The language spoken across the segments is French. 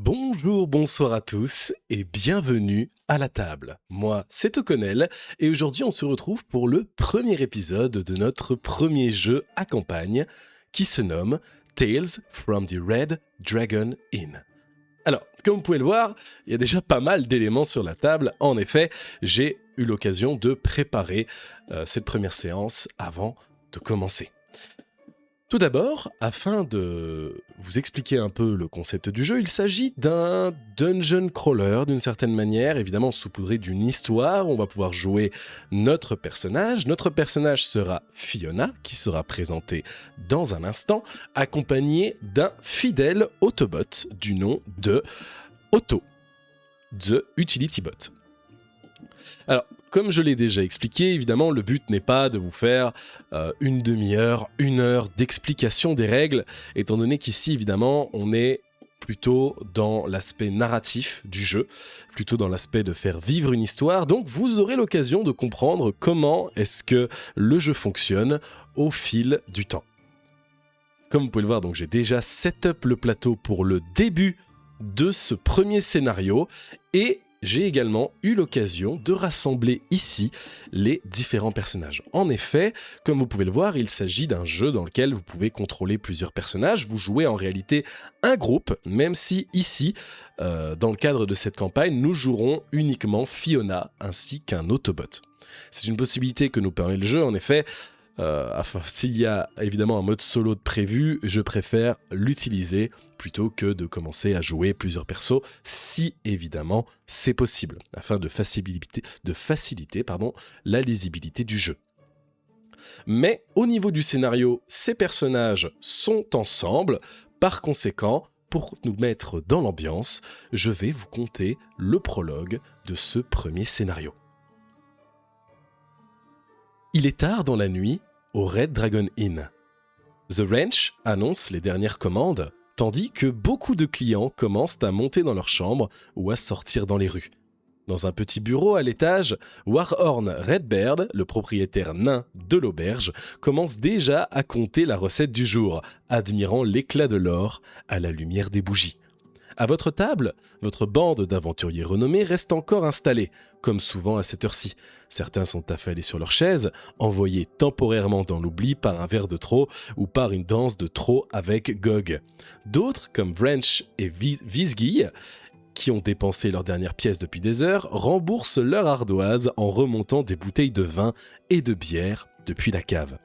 Bonjour, bonsoir à tous et bienvenue à la table. Moi, c'est O'Connell et aujourd'hui on se retrouve pour le premier épisode de notre premier jeu à campagne qui se nomme Tales from the Red Dragon Inn. Alors, comme vous pouvez le voir, il y a déjà pas mal d'éléments sur la table. En effet, j'ai eu l'occasion de préparer cette première séance avant de commencer. Tout d'abord, afin de vous expliquer un peu le concept du jeu, il s'agit d'un dungeon crawler d'une certaine manière, évidemment saupoudré d'une histoire. On va pouvoir jouer notre personnage. Notre personnage sera Fiona, qui sera présentée dans un instant, accompagnée d'un fidèle Autobot du nom de Otto, The Utility Bot. Alors, comme je l'ai déjà expliqué, évidemment, le but n'est pas de vous faire une demi-heure, une heure d'explication des règles, étant donné qu'ici, évidemment, on est plutôt dans l'aspect narratif du jeu, plutôt dans l'aspect de faire vivre une histoire, donc vous aurez l'occasion de comprendre comment est-ce que le jeu fonctionne au fil du temps. Comme vous pouvez le voir, donc j'ai déjà set up le plateau pour le début de ce premier scénario, et j'ai également eu l'occasion de rassembler ici les différents personnages. En effet, comme vous pouvez le voir, il s'agit d'un jeu dans lequel vous pouvez contrôler plusieurs personnages. Vous jouez en réalité un groupe, même si ici, dans le cadre de cette campagne, nous jouerons uniquement Fiona ainsi qu'un Autobot. C'est une possibilité que nous permet le jeu, en effet. S'il y a évidemment un mode solo de prévu, je préfère l'utiliser plutôt que de commencer à jouer plusieurs persos, si évidemment c'est possible, afin de faciliter la lisibilité du jeu. Mais au niveau du scénario, ces personnages sont ensemble, par conséquent, pour nous mettre dans l'ambiance, je vais vous conter le prologue de ce premier scénario. Il est tard dans la nuit au Red Dragon Inn. The Ranch annonce les dernières commandes, tandis que beaucoup de clients commencent à monter dans leur chambre ou à sortir dans les rues. Dans un petit bureau à l'étage, Warhorn Redbeard, le propriétaire nain de l'auberge, commence déjà à compter la recette du jour, admirant l'éclat de l'or à la lumière des bougies. À votre table, votre bande d'aventuriers renommés reste encore installée, comme souvent à cette heure-ci. Certains sont affalés sur leurs chaises, envoyés temporairement dans l'oubli par un verre de trop ou par une danse de trop avec Gog. D'autres, comme Branch et Vizguille, qui ont dépensé leurs dernières pièces depuis des heures, remboursent leur ardoise en remontant des bouteilles de vin et de bière depuis la cave.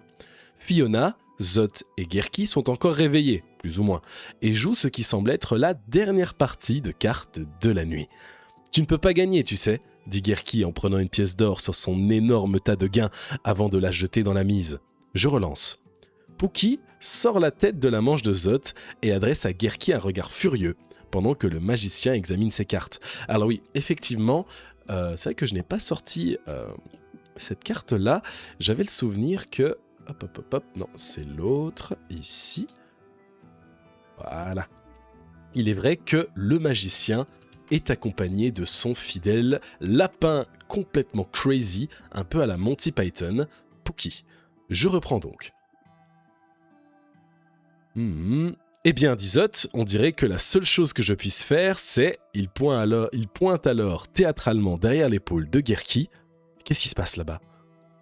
Fiona, Zot et Gerki sont encore réveillés, plus ou moins, et jouent ce qui semble être la dernière partie de cartes de la nuit. « Tu ne peux pas gagner, tu sais », dit Gerki en prenant une pièce d'or sur son énorme tas de gains avant de la jeter dans la mise. Je relance. Pookie sort la tête de la manche de Zot et adresse à Gerki un regard furieux, pendant que le magicien examine ses cartes. Alors oui, effectivement, c'est vrai que je n'ai pas sorti cette carte-là. J'avais le souvenir que... non, c'est l'autre, ici. Voilà. Il est vrai que le magicien est accompagné de son fidèle lapin complètement crazy, un peu à la Monty Python, Pookie. Je reprends donc. Eh bien, dit Zot, on dirait que la seule chose que je puisse faire, c'est... Il pointe alors théâtralement derrière l'épaule de Gerki. Qu'est-ce qui se passe là-bas ?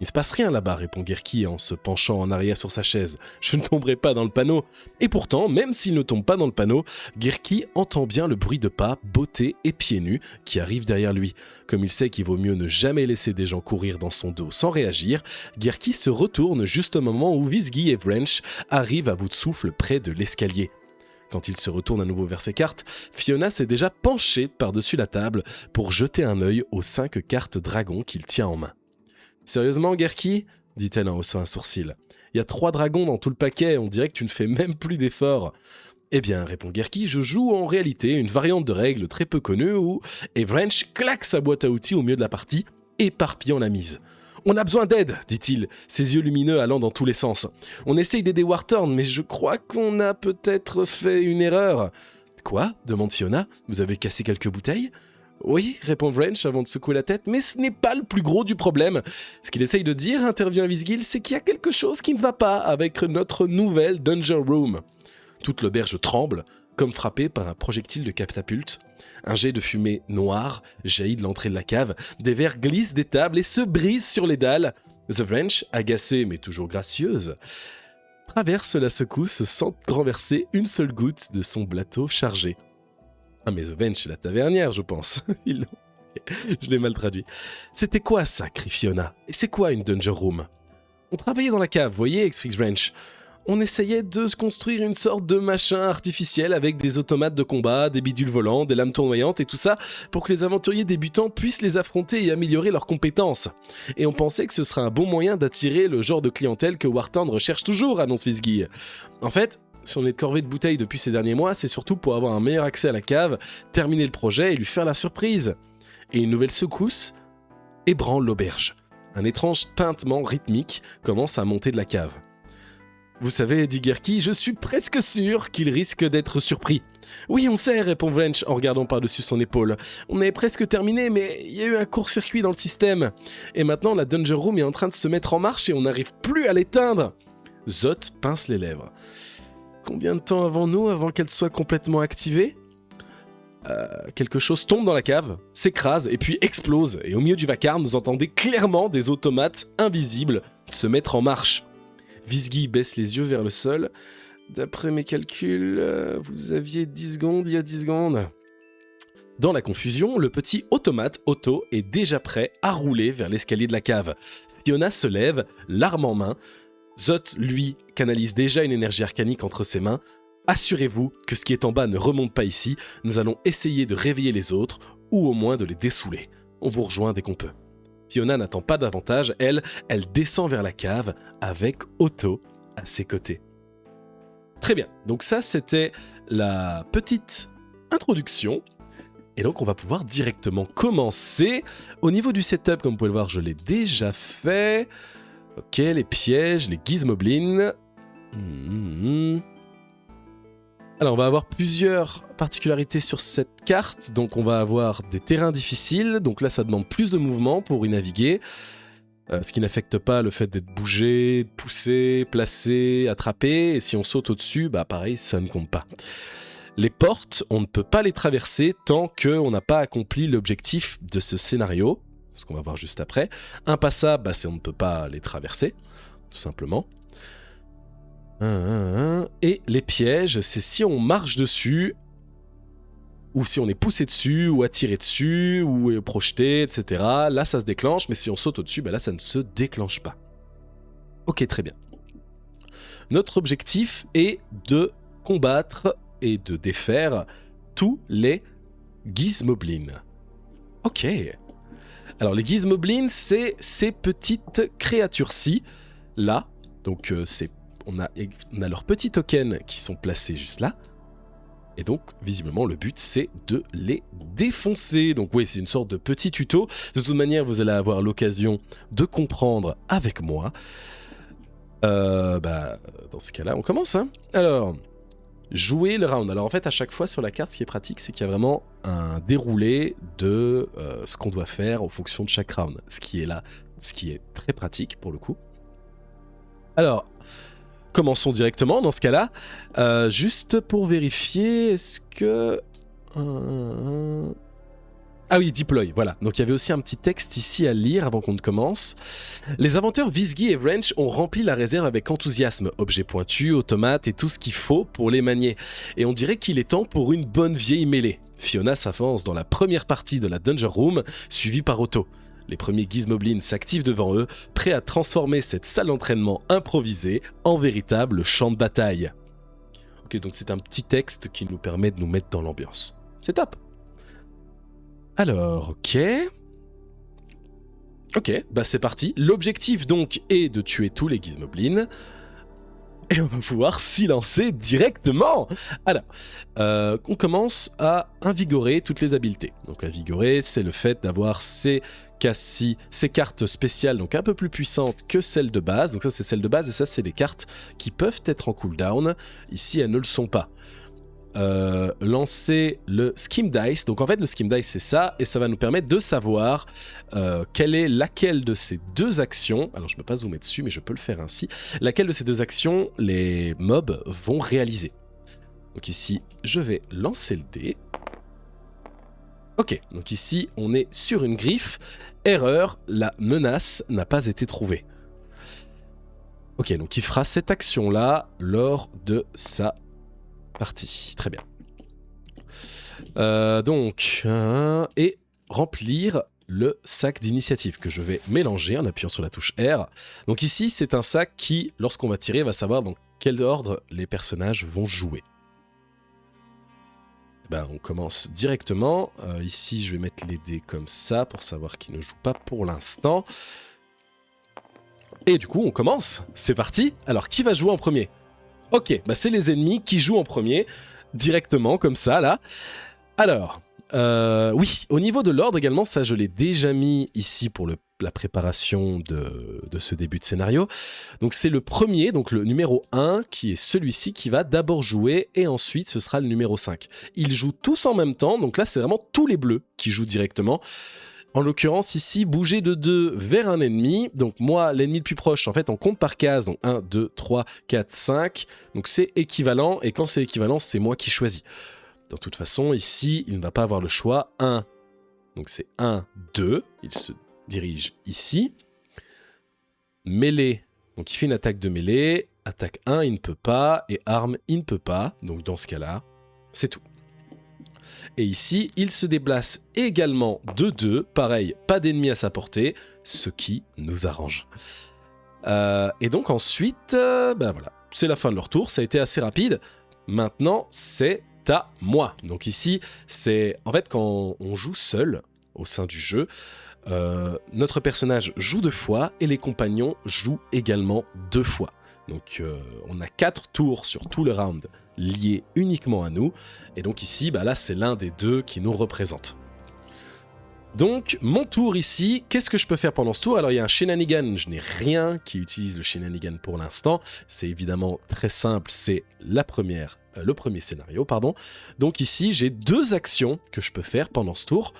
« Il ne se passe rien là-bas, répond Gerki en se penchant en arrière sur sa chaise. Je ne tomberai pas dans le panneau. Et pourtant, même s'il ne tombe pas dans le panneau, Gerki entend bien le bruit de pas, bottés et pieds nus qui arrivent derrière lui. Comme il sait qu'il vaut mieux ne jamais laisser des gens courir dans son dos sans réagir, Gerki se retourne juste au moment où Vizguille et Vrench arrivent à bout de souffle près de l'escalier. Quand il se retourne à nouveau vers ses cartes, Fiona s'est déjà penchée par-dessus la table pour jeter un œil aux 5 cartes dragons qu'il tient en main. « Sérieusement, Gerki ?» dit-elle en haussant un sourcil. « Il y a 3 dragons dans tout le paquet, on dirait que tu ne fais même plus d'efforts. » « Eh bien, répond Gerki, je joue en réalité une variante de règle très peu connue où Vrench claque sa boîte à outils au milieu de la partie, éparpillant la mise. « On a besoin d'aide, dit-il, ses yeux lumineux allant dans tous les sens. On essaye d'aider Warthorn, mais je crois qu'on a peut-être fait une erreur. »« Quoi ?» demande Fiona. « Vous avez cassé quelques bouteilles ?»« Oui, répond Vrench avant de secouer la tête, mais ce n'est pas le plus gros du problème. Ce qu'il essaye de dire, intervient Vizguille, c'est qu'il y a quelque chose qui ne va pas avec notre nouvelle Dungeon Room. » Toute l'auberge tremble, comme frappé par un projectile de catapulte. Un jet de fumée noire jaillit de l'entrée de la cave, des verres glissent des tables et se brisent sur les dalles. The Wrench, agacée mais toujours gracieuse, traverse la secousse sans renverser une seule goutte de son bateau chargé. Ah mais The Wrench, la tavernière, je pense. Je l'ai mal traduit. C'était quoi ça, crie Fiona. Et c'est quoi une Danger Room? On travaillait dans la cave, voyez, explique Wrench. On essayait de se construire une sorte de machin artificiel avec des automates de combat, des bidules volants, des lames tournoyantes et tout ça pour que les aventuriers débutants puissent les affronter et améliorer leurs compétences. Et on pensait que ce serait un bon moyen d'attirer le genre de clientèle que Wartown recherche toujours, annonce Vizgy. En fait, si on est de corvée de bouteilles depuis ces derniers mois, c'est surtout pour avoir un meilleur accès à la cave, terminer le projet et lui faire la surprise. Et une nouvelle secousse ébranle l'auberge. Un étrange tintement rythmique commence à monter de la cave. Vous savez, dit Gerky, je suis presque sûr qu'il risque d'être surpris. Oui, on sait, répond Wrench en regardant par-dessus son épaule. On est presque terminé, mais il y a eu un court-circuit dans le système. Et maintenant, la Danger Room est en train de se mettre en marche et on n'arrive plus à l'éteindre. Zot pince les lèvres. Combien de temps avons-nous avant qu'elle soit complètement activée ? Quelque chose tombe dans la cave, s'écrase et puis explose. Et au milieu du vacarme, vous entendez clairement des automates invisibles se mettre en marche. Vizgy baisse les yeux vers le sol. D'après mes calculs, vous aviez 10 secondes il y a 10 secondes. Dans la confusion, le petit automate Otto est déjà prêt à rouler vers l'escalier de la cave. Fiona se lève, l'arme en main. Zot, lui, canalise déjà une énergie arcanique entre ses mains. Assurez-vous que ce qui est en bas ne remonte pas ici. Nous allons essayer de réveiller les autres, ou au moins de les dessouler. On vous rejoint dès qu'on peut. Fiona n'attend pas davantage, elle descend vers la cave avec Otto à ses côtés. Très bien, donc ça c'était la petite introduction. Et donc on va pouvoir directement commencer. Au niveau du setup, comme vous pouvez le voir, je l'ai déjà fait. Ok, les pièges, les gizmoblins. Alors on va avoir plusieurs particularités sur cette carte, donc on va avoir des terrains difficiles, donc là ça demande plus de mouvement pour y naviguer, ce qui n'affecte pas le fait d'être bougé, poussé, placé, attrapé, et si on saute au-dessus, bah pareil, ça ne compte pas. Les portes, on ne peut pas les traverser tant qu'on n'a pas accompli l'objectif de ce scénario, ce qu'on va voir juste après. Impassables, bah, on ne peut pas les traverser, tout simplement. Et les pièges, c'est si on marche dessus, ou si on est poussé dessus, ou attiré dessus, ou est projeté, etc. Là, ça se déclenche, mais si on saute au-dessus, bah là, ça ne se déclenche pas. Ok, très bien. Notre objectif est de combattre et de défaire tous les gizmoblins. Ok. Alors, les gizmoblins, c'est ces petites créatures-ci, là. Donc, on a leurs petits tokens qui sont placés juste là. Et donc, visiblement, le but, c'est de les défoncer. Donc oui, c'est une sorte de petit tuto. De toute manière, vous allez avoir l'occasion de comprendre avec moi. Dans ce cas-là, on commence. Hein. Alors, jouer le round. Alors en fait, à chaque fois sur la carte, ce qui est pratique, c'est qu'il y a vraiment un déroulé de ce qu'on doit faire en fonction de chaque round. Ce qui est très pratique pour le coup. Alors... Commençons directement dans ce cas-là, juste pour vérifier, est-ce que... Ah oui, deploy, voilà. Donc il y avait aussi un petit texte ici à lire avant qu'on ne commence. Les inventeurs Vizgy et Wrench ont rempli la réserve avec enthousiasme, objets pointus, automates et tout ce qu'il faut pour les manier. Et on dirait qu'il est temps pour une bonne vieille mêlée. Fiona s'avance dans la première partie de la Danger Room, suivie par Otto. Les premiers gizmoblins s'activent devant eux, prêts à transformer cette salle d'entraînement improvisée en véritable champ de bataille. Ok, donc c'est un petit texte qui nous permet de nous mettre dans l'ambiance. C'est top. Alors, ok, bah c'est parti. L'objectif donc est de tuer tous les gizmoblins. Et on va pouvoir s'y lancer directement. Alors, on commence à invigorer toutes les habiletés. Donc invigorer, c'est le fait d'avoir ces cartes spéciales, donc un peu plus puissantes que celles de base. Donc ça, c'est celles de base, et ça, c'est les cartes qui peuvent être en cooldown. Ici, elles ne le sont pas. Lancer le Skim Dice. Donc en fait, le Skim Dice, c'est ça, et ça va nous permettre de savoir quelle est laquelle de ces deux actions. Alors, je ne peux pas zoomer dessus, mais je peux le faire ainsi. Laquelle de ces deux actions les mobs vont réaliser. Donc ici, je vais lancer le dé. Ok, donc ici, on est sur une griffe. Erreur, la menace n'a pas été trouvée. Ok, donc il fera cette action-là lors de sa partie. Très bien. Et remplir le sac d'initiative que je vais mélanger en appuyant sur la touche R. Donc ici, c'est un sac qui, lorsqu'on va tirer, va savoir dans quel ordre les personnages vont jouer. Ben, on commence directement. Ici, je vais mettre les dés comme ça pour savoir qui ne joue pas pour l'instant. Et du coup, on commence. C'est parti. Alors, qui va jouer en premier? Ok, bah c'est les ennemis qui jouent en premier, directement, comme ça, là. Alors, oui, au niveau de l'ordre également, ça je l'ai déjà mis ici pour la préparation de ce début de scénario. Donc c'est le premier, donc le numéro 1, qui est celui-ci qui va d'abord jouer, et ensuite ce sera le numéro 5. Ils jouent tous en même temps, donc là c'est vraiment tous les bleus qui jouent directement. En l'occurrence ici, bouger de 2 vers un ennemi. Donc moi, l'ennemi le plus proche, en fait, on compte par case. Donc 1, 2, 3, 4, 5. Donc c'est équivalent. Et quand c'est équivalent, c'est moi qui choisis. De toute façon, ici, il ne va pas avoir le choix. 1. Donc c'est 1, 2. Il se dirige ici. Mêlée. Donc il fait une attaque de mêlée. Attaque 1, il ne peut pas. Et arme, il ne peut pas. Donc dans ce cas-là, c'est tout. Et ici, il se déplace également de 2. Pareil, pas d'ennemis à sa portée, ce qui nous arrange. Et donc ensuite, ben voilà, c'est la fin de leur tour. Ça a été assez rapide. Maintenant, c'est à moi. Donc ici, c'est... En fait, quand on joue seul au sein du jeu, notre personnage joue 2 fois et les compagnons jouent également 2 fois. Donc on a 4 tours sur tout le round liés uniquement à nous. Et donc ici, bah là c'est l'un des 2 qui nous représente. Donc mon tour ici, qu'est-ce que je peux faire pendant ce tour? Alors il y a un shenanigan, je n'ai rien qui utilise le shenanigan pour l'instant. C'est évidemment très simple, c'est le premier scénario, pardon. Donc ici j'ai 2 actions que je peux faire pendant ce tour.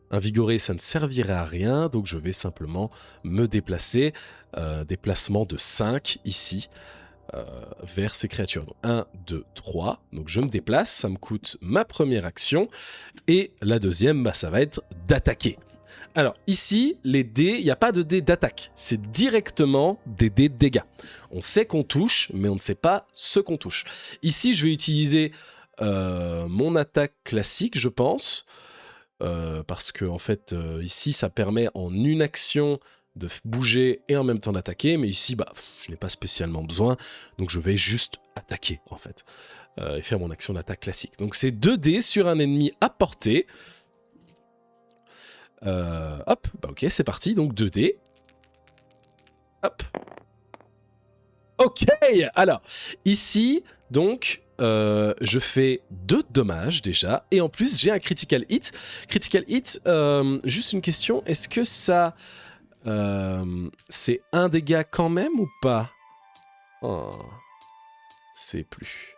Invigorer, ça ne servirait à rien, donc je vais simplement me déplacer. Déplacement de 5 ici, vers ces créatures. Donc 1, 2, 3. Donc je me déplace, ça me coûte ma première action. Et la deuxième, bah, ça va être d'attaquer. Alors ici, les dés, il n'y a pas de dés d'attaque. C'est directement des dés de dégâts. On sait qu'on touche, mais on ne sait pas ce qu'on touche. Ici, je vais utiliser mon attaque classique, je pense. Parce que en fait, ici, ça permet en une action de bouger et en même temps d'attaquer, mais ici, bah, je n'ai pas spécialement besoin, donc je vais juste attaquer, en fait, et faire mon action d'attaque classique. Donc c'est 2 dés sur un ennemi à portée. Hop, bah ok, c'est parti, donc 2 dés. Hop. Ok, alors, ici, donc... je fais 2 dommages déjà, et en plus j'ai un critical hit. Critical hit, juste une question, est-ce que ça... c'est 1 dégât quand même ou pas? Oh, c'est plus...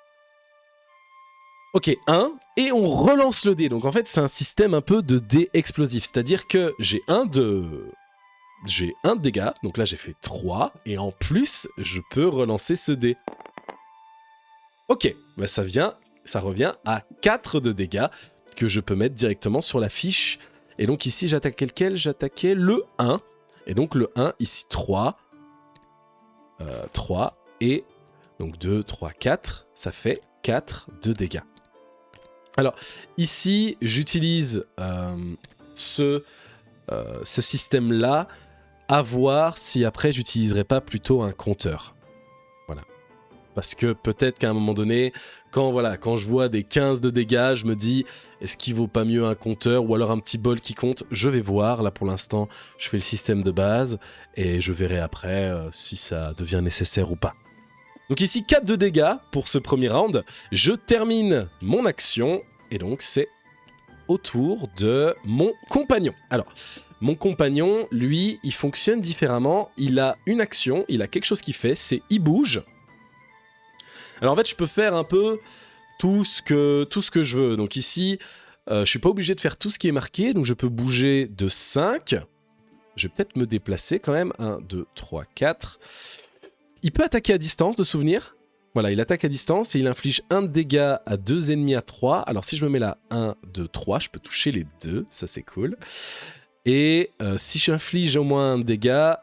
Ok, 1, et on relance le dé. Donc en fait c'est un système un peu de dé explosif, c'est-à-dire que j'ai un de dégâts, donc là j'ai fait 3, et en plus je peux relancer ce dé. Ok, bah ça revient à 4 de dégâts que je peux mettre directement sur la fiche. Et donc ici, j'attaquais lequel? J'attaquais le 1. Et donc le 1, ici 3. 3 et donc 2, 3, 4. Ça fait 4 de dégâts. Alors ici, j'utilise ce système-là à voir si après, j'utiliserai pas plutôt un compteur. Voilà. Parce que peut-être qu'à un moment donné, quand je vois des 15 de dégâts, je me dis, est-ce qu'il vaut pas mieux un compteur ou alors un petit bol qui compte? Je vais voir, là pour l'instant, je fais le système de base et je verrai après si ça devient nécessaire ou pas. Donc ici, 4 de dégâts pour ce premier round. Je termine mon action et donc c'est au tour de mon compagnon. Alors, mon compagnon, lui, il fonctionne différemment. Il a une action, il a quelque chose qu'il fait, c'est il bouge. Alors en fait, je peux faire un peu tout ce que je veux. Donc ici, je suis pas obligé de faire tout ce qui est marqué, donc je peux bouger de 5. Je vais peut-être me déplacer quand même. 1, 2, 3, 4. Il peut attaquer à distance, de souvenir. Voilà, il attaque à distance et il inflige 1 de dégâts à 2 ennemis à 3. Alors si je me mets là, 1, 2, 3, je peux toucher les deux, ça c'est cool. Et si j'inflige au moins 1 de dégâts,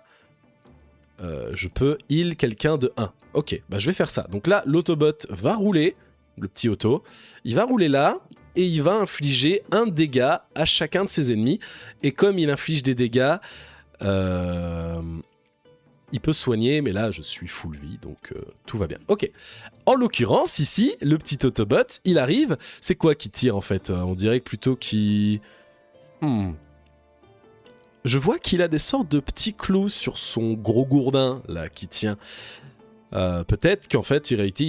je peux heal quelqu'un de 1. Ok, bah je vais faire ça. Donc là, l'autobot va rouler, le petit auto, il va rouler là, et il va infliger 1 de dégâts à chacun de ses ennemis. Et comme il inflige des dégâts, il peut soigner, mais là je suis full vie, donc tout va bien. Ok. En l'occurrence, ici, le petit Autobot, il arrive. C'est quoi qui tire en fait? On dirait que plutôt qu'il... Je vois qu'il a des sortes de petits clous sur son gros gourdin, là, qui tient. Peut-être qu'en fait, en réalité,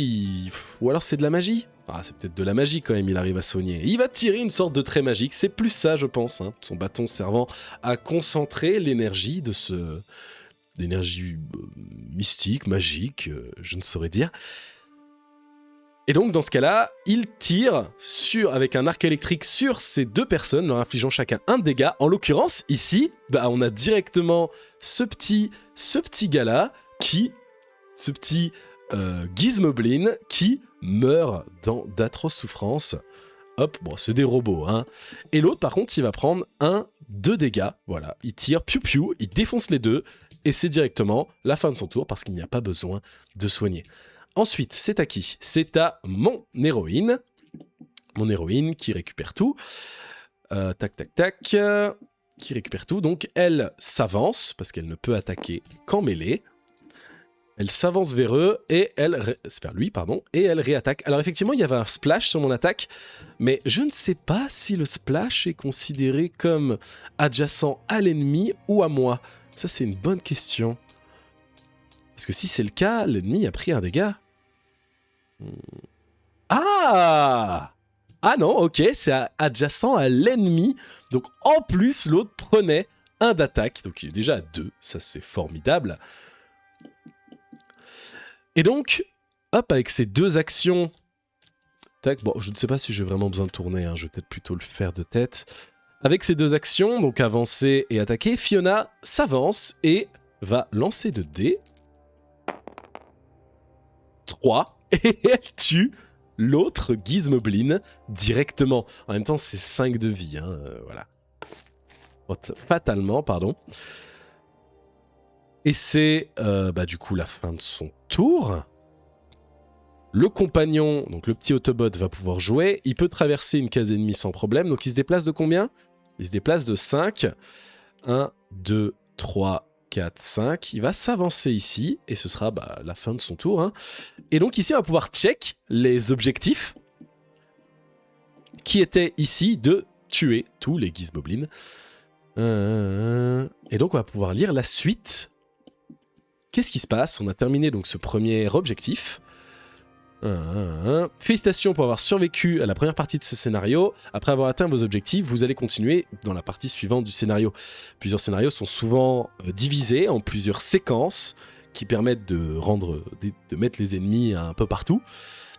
ou alors c'est de la magie. Ah, c'est peut-être de la magie quand même, il arrive à soigner. Il va tirer une sorte de trait magique, c'est plus ça, je pense. Hein. Son bâton servant à concentrer l'énergie de ce... d'énergie mystique, magique, je ne saurais dire. Et donc, dans ce cas-là, il tire avec un arc électrique sur ces deux personnes, leur infligeant chacun 1 de dégâts. En l'occurrence, ici, bah, on a directement ce petit gars-là ce petit Gizmoblin qui meurt d'atroces souffrances. Hop, bon, c'est des robots, hein. Et l'autre, par contre, il va prendre 2 dégâts. Voilà, il tire, piou-piou, il défonce les deux. Et c'est directement la fin de son tour parce qu'il n'y a pas besoin de soigner. Ensuite, c'est à qui? C'est à mon héroïne. Mon héroïne qui récupère tout. Tac, tac, tac. Qui récupère tout. Donc, elle s'avance parce qu'elle ne peut attaquer qu'en mêlée. Elle s'avance vers eux et vers lui, pardon, et elle réattaque. Alors effectivement, il y avait un splash sur mon attaque, mais je ne sais pas si le splash est considéré comme adjacent à l'ennemi ou à moi. Ça, c'est une bonne question. Parce que si c'est le cas, l'ennemi a pris un dégât. Ah! Ah non, ok, c'est adjacent à l'ennemi. Donc en plus, l'autre prenait 1 d'attaque. Donc il est déjà à 2. Ça, c'est formidable. Et donc, hop, avec ces 2 actions... Tac, bon, je ne sais pas si j'ai vraiment besoin de tourner. Hein, je vais peut-être plutôt le faire de tête. Avec ces 2 actions, donc avancer et attaquer, Fiona s'avance et va lancer de dés. 3. Et elle tue l'autre Gizmoblin directement. En même temps, c'est 5 de vie. Hein, voilà. Fatalement, pardon. Et c'est du coup la fin de son tour. Le compagnon, donc le petit Autobot, va pouvoir jouer. Il peut traverser une case ennemie sans problème. Donc il se déplace de combien? Il se déplace de 5. 1, 2, 3, 4, 5. Il va s'avancer ici. Et ce sera la fin de son tour. Hein. Et donc ici, on va pouvoir check les objectifs. Qui étaient ici de tuer tous les Gizmoblins. Et donc on va pouvoir lire la suite. Qu'est-ce qui se passe? On a terminé donc ce premier objectif. Félicitations pour avoir survécu à la première partie de ce scénario. Après avoir atteint vos objectifs, vous allez continuer dans la partie suivante du scénario. Plusieurs scénarios sont souvent divisés en plusieurs séquences qui permettent de mettre les ennemis un peu partout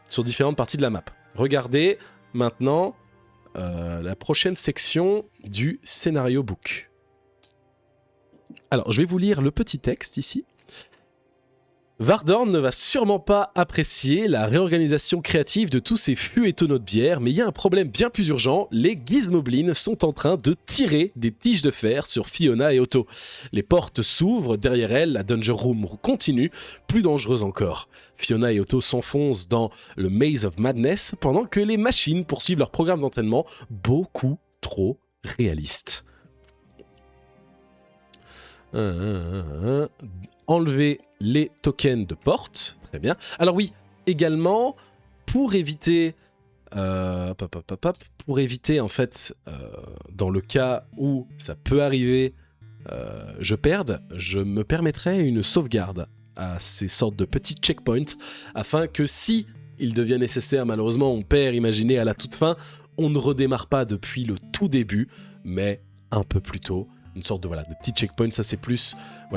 sur différentes parties de la map. Regardez maintenant la prochaine section du scénario book. Alors, je vais vous lire le petit texte ici. Vardorn ne va sûrement pas apprécier la réorganisation créative de tous ces fûts et tonneaux de bière, mais il y a un problème bien plus urgent, les Gizmoblins sont en train de tirer des tiges de fer sur Fiona et Otto. Les portes s'ouvrent, derrière elles, la Danger Room continue, plus dangereuse encore. Fiona et Otto s'enfoncent dans le Maze of Madness, pendant que les machines poursuivent leur programme d'entraînement beaucoup trop réaliste. Enlever les tokens de porte, très bien. Alors oui, également, pour éviter en fait, dans le cas où ça peut arriver, je perde, je me permettrai une sauvegarde à ces sortes de petits checkpoints, afin que si il devient nécessaire, malheureusement on perd, imaginez à la toute fin, on ne redémarre pas depuis le tout début, mais un peu plus tôt. Une sorte de petits checkpoints, ça c'est plus,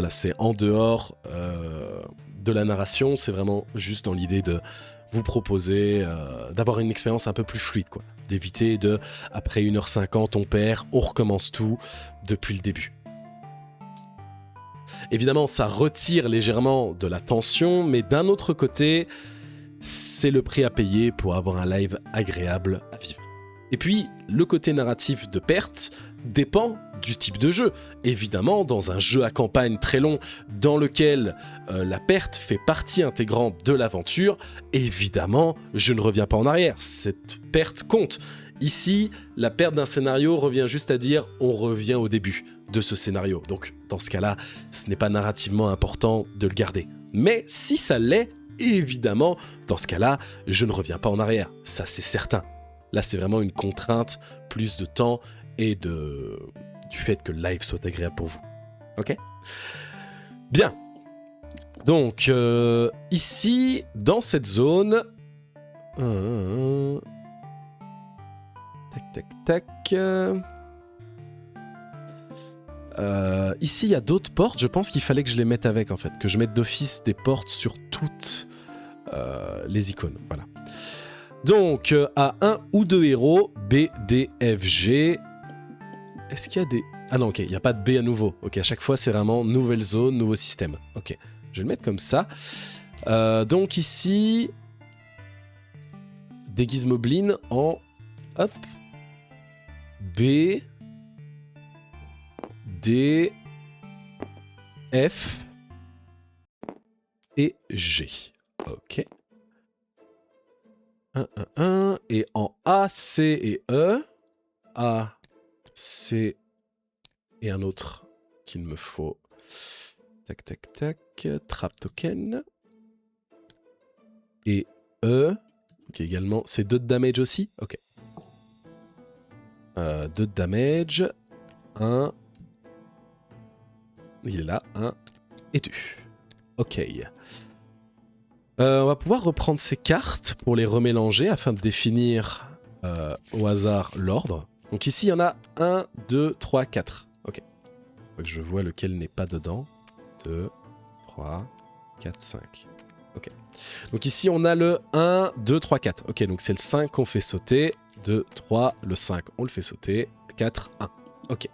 c'est en dehors de la narration, c'est vraiment juste dans l'idée de vous proposer d'avoir une expérience un peu plus fluide, quoi. D'éviter après 1h50, on perd, on recommence tout depuis le début. Évidemment, ça retire légèrement de la tension, mais d'un autre côté, c'est le prix à payer pour avoir un live agréable à vivre. Et puis, le côté narratif de perte dépend du type de jeu. Évidemment, dans un jeu à campagne très long, dans lequel la perte fait partie intégrante de l'aventure, évidemment, je ne reviens pas en arrière. Cette perte compte. Ici, la perte d'un scénario revient juste à dire on revient au début de ce scénario. Donc, dans ce cas-là, ce n'est pas narrativement important de le garder. Mais si ça l'est, évidemment, dans ce cas-là, je ne reviens pas en arrière. Ça, c'est certain. Là, c'est vraiment une contrainte, plus de temps et du fait que le live soit agréable pour vous. Ok ? Bien. Donc, ici, dans cette zone... Tac, tac, tac... ici, il y a d'autres portes. Je pense qu'il fallait que je les mette avec, en fait. Que je mette d'office des portes sur toutes les icônes. Voilà. Donc, à 1 ou 2 héros, B, D, F, G. Est-ce qu'il y a des... Ah non, ok, il n'y a pas de B à nouveau. Ok, à chaque fois, c'est vraiment nouvelle zone, nouveau système. Ok, je vais le mettre comme ça. Donc ici, des Gizmoblins en... Hop. B, D, F et G. Ok. 1, 1, 1. Et en A, C et E. A, C et un autre qu'il me faut. Tac, tac, tac. Trap token. Et E. Ok, également. C'est 2 de damage aussi. Ok. 2 de damage. 1. Il est là. 1 et 2. Ok. On va pouvoir reprendre ces cartes pour les remélanger afin de définir au hasard l'ordre. Donc ici, il y en a 1, 2, 3, 4. Ok. Faut que je vois lequel n'est pas dedans. 2, 3, 4, 5. Ok. Donc ici, on a le 1, 2, 3, 4. Ok, donc c'est le 5 qu'on fait sauter. 2, 3, le 5, on le fait sauter. 4, 1. Ok.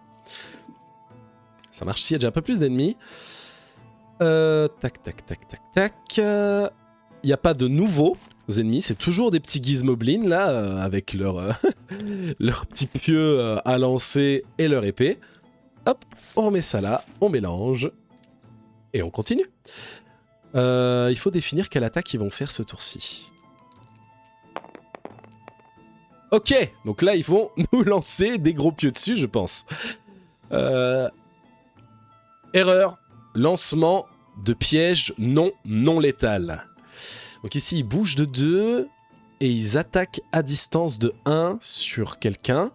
Ça marche ici, il y a déjà un peu plus d'ennemis. Tac, tac, tac, tac, tac. Il n'y a pas de nouveaux ennemis, c'est toujours des petits Gizmoblins là, avec leur, leur petit pieu à lancer et leur épée. Hop, on remet ça là, on mélange et on continue. Il faut définir quelle attaque ils vont faire ce tour-ci. Ok, donc là ils vont nous lancer des gros pieux dessus, je pense. Erreur, lancement de piège non létal. Donc ici, ils bougent de 2 et ils attaquent à distance de 1 sur quelqu'un.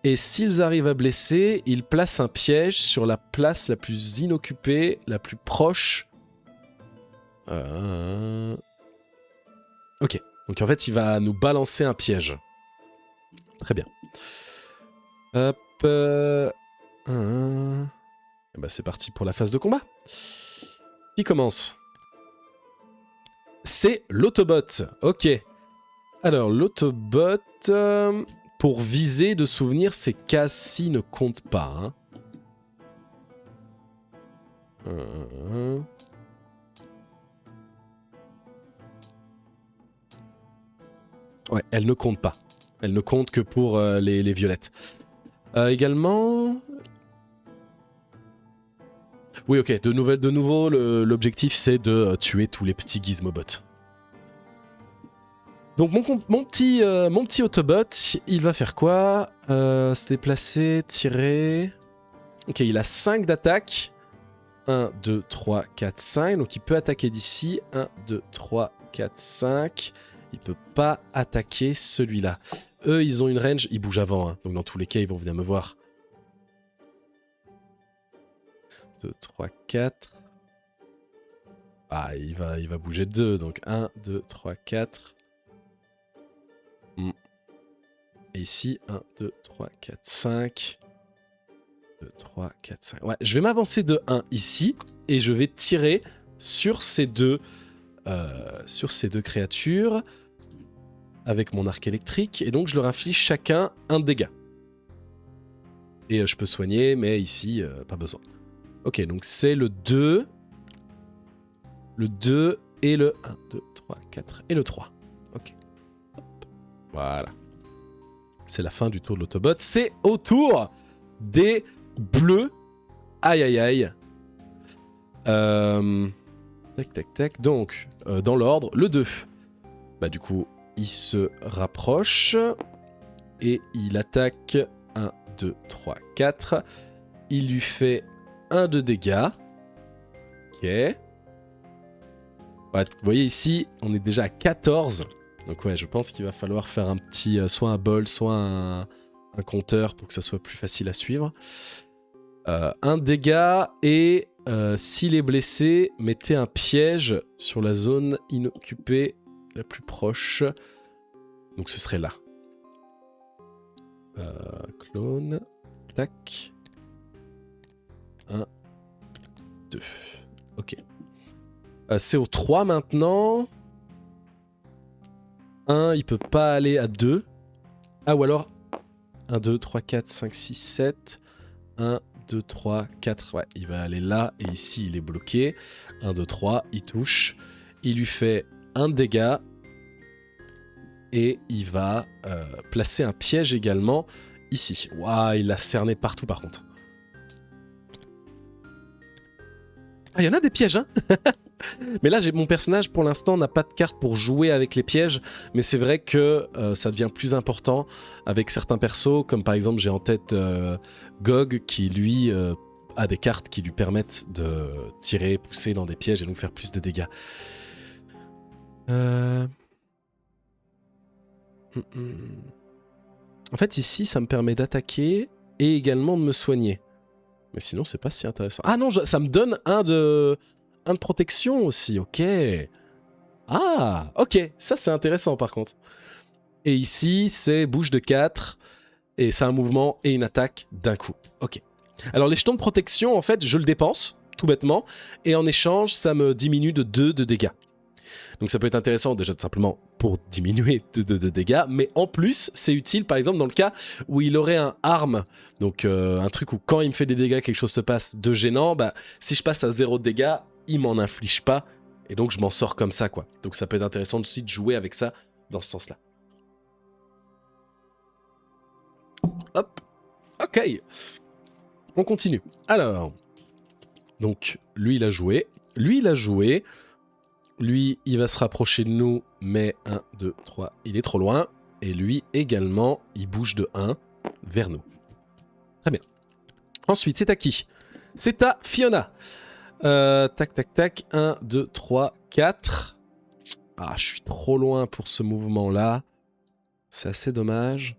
Et s'ils arrivent à blesser, ils placent un piège sur la place la plus inoccupée, la plus proche. Ok, donc en fait, il va nous balancer un piège. Très bien. Hop. Bah, c'est parti pour la phase de combat. Qui commence ? C'est l'Autobot. Ok. Alors, l'Autobot, pour viser de souvenir, ces cases-ci ne comptent pas. Hein. Ouais, elles ne comptent pas. Elles ne comptent que pour les violettes. Également... Oui, ok. De nouveau, l'objectif, c'est de tuer tous les petits Gizmobots. Donc mon petit Autobot, il va faire quoi ? Se déplacer, tirer... Ok, il a 5 d'attaque. 1, 2, 3, 4, 5. Donc il peut attaquer d'ici. 1, 2, 3, 4, 5. Il peut pas attaquer celui-là. Eux, ils ont une range, ils bougent avant. Hein. Donc dans tous les cas, ils vont venir me voir. 2, 3, 4. Ah, il va bouger de 2. Donc 1, 2, 3, 4. Et ici, 1, 2, 3, 4, 5. 2, 3, 4, 5. Ouais, je vais m'avancer de 1 ici. Et je vais tirer sur ces deux créatures. Avec mon arc électrique. Et donc, je leur inflige chacun un dégât. Et je peux soigner, mais ici, pas besoin. Ok, donc c'est le 2. Le 2 et le 1, 2, 3, 4 et le 3. Ok. Hop. Voilà. C'est la fin du tour de l'autobot. C'est au tour des bleus. Aïe, aïe, aïe. Tac, tac, tac. Donc, dans l'ordre, le 2. Bah, du coup, il se rapproche. Et il attaque 1, 2, 3, 4. Il lui fait 1 de dégâts. Ok. Ouais, vous voyez ici, on est déjà à 14. Donc ouais, je pense qu'il va falloir faire un petit... soit un bol, soit un compteur pour que ça soit plus facile à suivre. 1 dégât et s'il est blessé, mettez un piège sur la zone inoccupée la plus proche. Donc ce serait là. Clone. Tac. 1, 2. Ok. C'est au 3 maintenant. 1, il peut pas aller à 2. Ah, ou alors 1, 2, 3, 4, 5, 6, 7. 1, 2, 3, 4. Ouais, il va aller là et ici il est bloqué. 1, 2, 3, il touche. Il lui fait 1 dégât. Et il va placer un piège également ici. Waouh, il l'a cerné partout par contre. Ah, il y en a des pièges, hein. Mais là, mon personnage, pour l'instant, n'a pas de carte pour jouer avec les pièges. Mais c'est vrai que ça devient plus important avec certains persos. Comme par exemple, j'ai en tête Gog, qui lui a des cartes qui lui permettent de tirer, pousser dans des pièges et donc faire plus de dégâts. En fait, ici, ça me permet d'attaquer et également de me soigner. Mais sinon, c'est pas si intéressant. Ah non, ça me donne un de protection aussi, ok. Ah, ok, ça c'est intéressant par contre. Et ici, c'est bouche de 4, et c'est un mouvement et une attaque d'un coup. Ok. Alors les jetons de protection, en fait, je le dépense, tout bêtement, et en échange, ça me diminue de 2 de dégâts. Donc ça peut être intéressant déjà simplement pour diminuer de dégâts, mais en plus c'est utile par exemple dans le cas où il aurait un arme, donc un truc où quand il me fait des dégâts quelque chose se passe de gênant, bah si je passe à 0 de dégâts, il m'en inflige pas, et donc je m'en sors comme ça quoi. Donc ça peut être intéressant aussi de jouer avec ça dans ce sens là. Hop, ok, on continue. Alors, donc lui il a joué, lui, il va se rapprocher de nous, mais 1, 2, 3, il est trop loin. Et lui également, il bouge de 1 vers nous. Très bien. Ensuite, c'est à qui? C'est à Fiona. Tac, tac, tac. 1, 2, 3, 4. Ah, je suis trop loin pour ce mouvement-là. C'est assez dommage.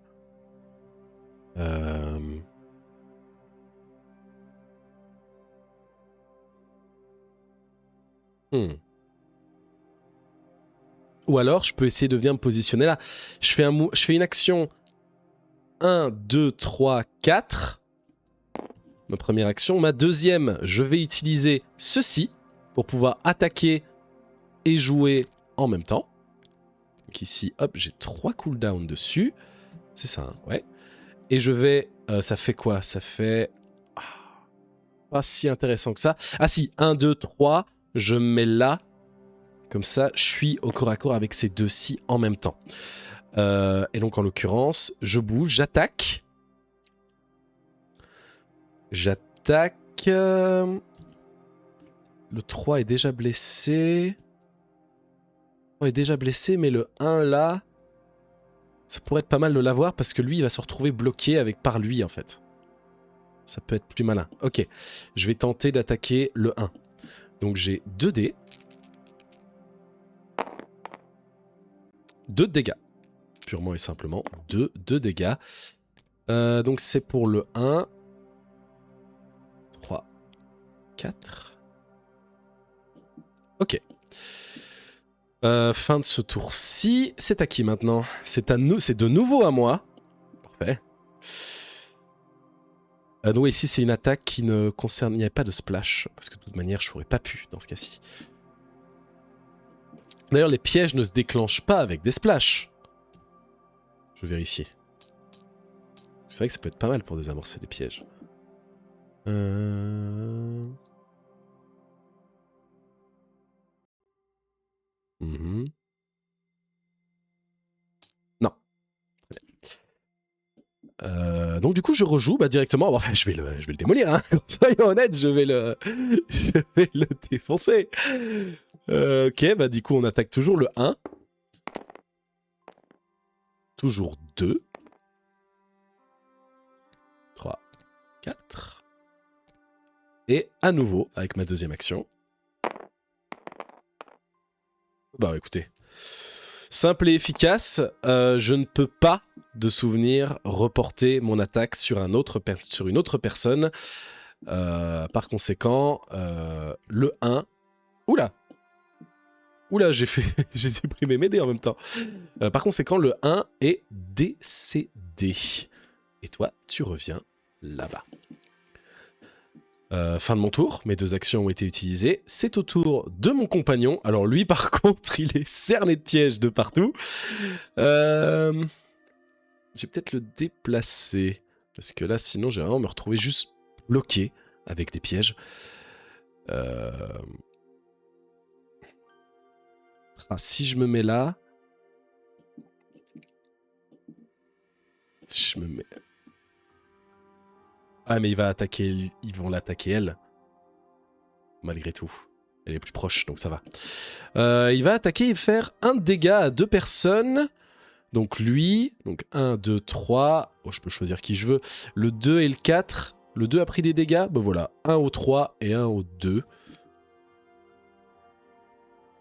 Ou alors, je peux essayer de venir me positionner là. Je fais une action 1, 2, 3, 4. Ma première action. Ma deuxième, je vais utiliser ceci pour pouvoir attaquer et jouer en même temps. Donc ici, hop, j'ai 3 cooldowns dessus. C'est ça, hein, ouais. Et je vais... ça fait quoi? Ça fait... pas si intéressant que ça. Ah si, 1, 2, 3. Je me mets là. Comme ça, je suis au corps à corps avec ces deux-ci en même temps. Et donc, en l'occurrence, je bouge, j'attaque. J'attaque... Le 3 est déjà blessé. Le 3 est déjà blessé, mais le 1 là... Ça pourrait être pas mal de l'avoir parce que lui, il va se retrouver bloqué par lui, en fait. Ça peut être plus malin. Ok, je vais tenter d'attaquer le 1. Donc j'ai 2 dés. 2 de dégâts. Purement et simplement. 2 dégâts. Donc c'est pour le 1. 3. 4. Ok. Fin de ce tour-ci. C'est à qui maintenant? C'est à nous. C'est de nouveau à moi. Parfait. Donc ici c'est une attaque qui ne concerne... Il n'y avait pas de splash. Parce que de toute manière je n'aurais pas pu dans ce cas-ci. D'ailleurs les pièges ne se déclenchent pas avec des splashs. Je vais vérifier. C'est vrai que ça peut être pas mal pour désamorcer des pièges. Donc du coup, je rejoue directement. Bon, enfin, je vais le démolir, hein. Soyons honnêtes, je vais le défoncer. Ok, du coup, on attaque toujours le 1. Toujours 2. 3, 4. Et à nouveau, avec ma deuxième action. Bah écoutez, simple et efficace, je ne peux pas, de souvenir, reporter mon attaque sur une autre personne. Par conséquent, le 1... Oula, j'ai supprimé mes dés en même temps. Par conséquent, le 1 est décédé. Et toi, tu reviens là-bas. Fin de mon tour, mes 2 actions ont été utilisées. C'est au tour de mon compagnon. Alors lui, par contre, il est cerné de pièges de partout. Je vais peut-être le déplacer. Parce que là, sinon, j'ai vraiment me retrouver juste bloqué avec des pièges. Si je me mets là... Si je me mets... Ah, mais ils vont l'attaquer elle. Malgré tout. Elle est plus proche, donc ça va. Il va attaquer et faire 1 dégât à 2 personnes. Donc lui, donc 1, 2, 3. Oh, je peux choisir qui je veux. Le 2 et le 4. Le 2 a pris des dégâts. Ben voilà, 1 au 3 et 1 au 2.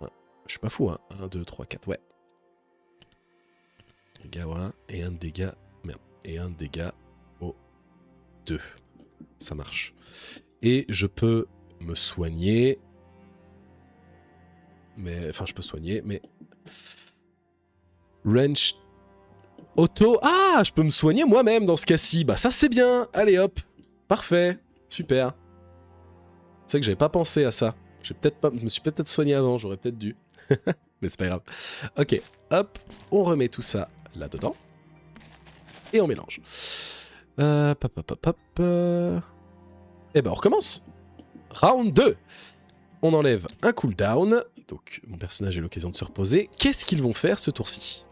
Ouais. Je suis pas fou, hein. 1, 2, 3, 4, ouais. Dégât au 1 et 1 dégât... Merde. Et 1 dégât au 2. Ça marche. Et je peux me soigner. Mais... Enfin, je peux soigner, mais... Range... Auto... Ah, je peux me soigner moi-même dans ce cas-ci. Bah ça, c'est bien. Allez, hop. Parfait. Super. C'est vrai que j'avais pas pensé à ça. Je me suis peut-être soigné avant, j'aurais peut-être dû. Mais c'est pas grave. Ok, hop. On remet tout ça là-dedans. Et on mélange. Et ben, on recommence. Round 2. On enlève un cooldown. Donc, mon personnage a l'occasion de se reposer. Qu'est-ce qu'ils vont faire ce tour-ci ?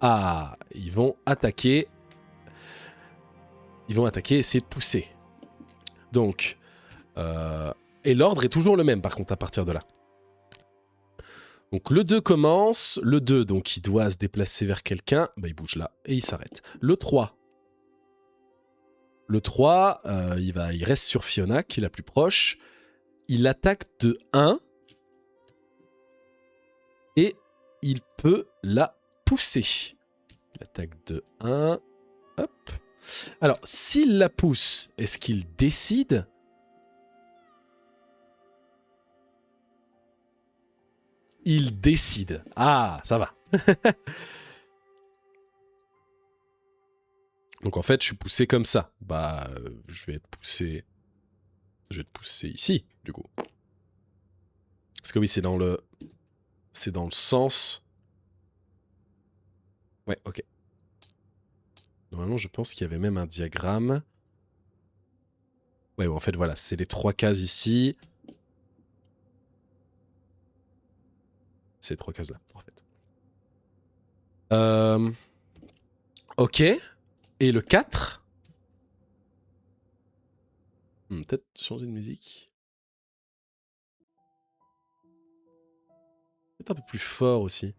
Ah, ils vont attaquer. Ils vont attaquer et essayer de pousser. Donc, et l'ordre est toujours le même par contre à partir de là. Donc le 2 commence. Le 2, donc il doit se déplacer vers quelqu'un. Bah, il bouge là et il s'arrête. Le 3. Le 3, il reste sur Fiona qui est la plus proche. Il attaque de 1. Et il peut la pousser. Il attaque de 1. Hop. Alors, s'il la pousse, est-ce qu'il décide ? Il décide. Ah, ça va. Donc en fait, je suis poussé comme ça. Bah, je vais te pousser ici, du coup. Parce que oui, c'est dans le sens. Ouais, ok. Normalement, je pense qu'il y avait même un diagramme. Ouais, en fait, voilà, c'est les 3 cases ici. C'est les 3 cases là, en fait. Ok. Et le 4 peut-être changer de musique. Peut-être un peu plus fort aussi.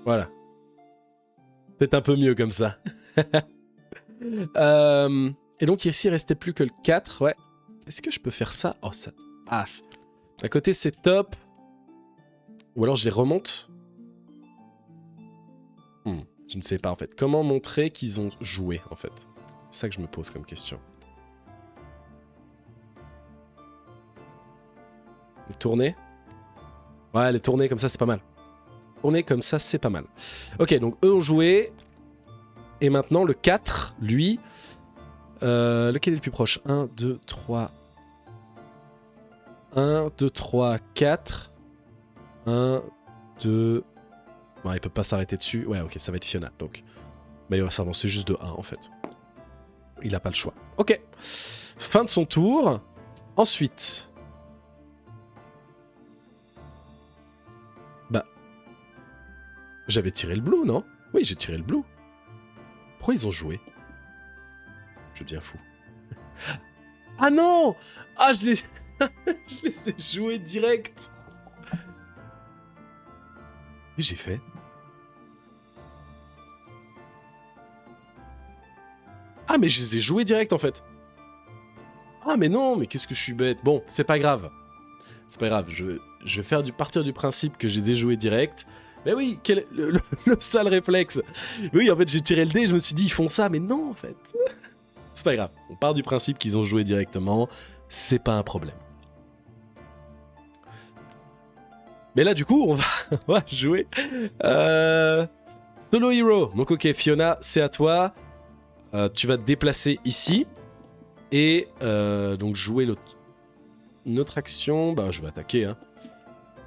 Voilà. C'est un peu mieux comme ça. Et donc ici, il restait plus que le 4. Ouais. Est-ce que je peux faire ça ? Oh, ça... Ah. À côté, c'est top. Ou alors je les remonte. Je ne sais pas, en fait. Comment montrer qu'ils ont joué, en fait ? C'est ça que je me pose comme question. Les tourner ? Ouais, les tourner comme ça, c'est pas mal. Tourner comme ça, c'est pas mal. Ok, donc eux ont joué. Et maintenant, le 4, lui... lequel est le plus proche ? 1, 2, 3... 1, 2, 3, 4... 1, 2... Bon, il peut pas s'arrêter dessus. Ouais, ok, ça va être Fiona, donc. Mais il va s'avancer juste de 1, en fait. Il a pas le choix. Ok. Fin de son tour. Ensuite... Bah... J'avais tiré le blue, non ? Oui, j'ai tiré le blue. Pourquoi ils ont joué? Je deviens fou. Ah non! Ah, je les... je les ai joués direct. Mais j'ai fait... Ah, mais je les ai joués direct, en fait. Ah, mais non, mais qu'est-ce que je suis bête. Bon, c'est pas grave. C'est pas grave, je vais faire partir du principe que je les ai joués direct. Mais oui, le sale réflexe. Oui, en fait, j'ai tiré le dé et je me suis dit, ils font ça, mais non, en fait. C'est pas grave, on part du principe qu'ils ont joué directement, c'est pas un problème. Mais là, du coup, on va jouer Solo Hero. Donc, ok, Fiona, c'est à toi. Tu vas te déplacer ici. Et donc, jouer une autre action. Bah, je vais attaquer. Hein.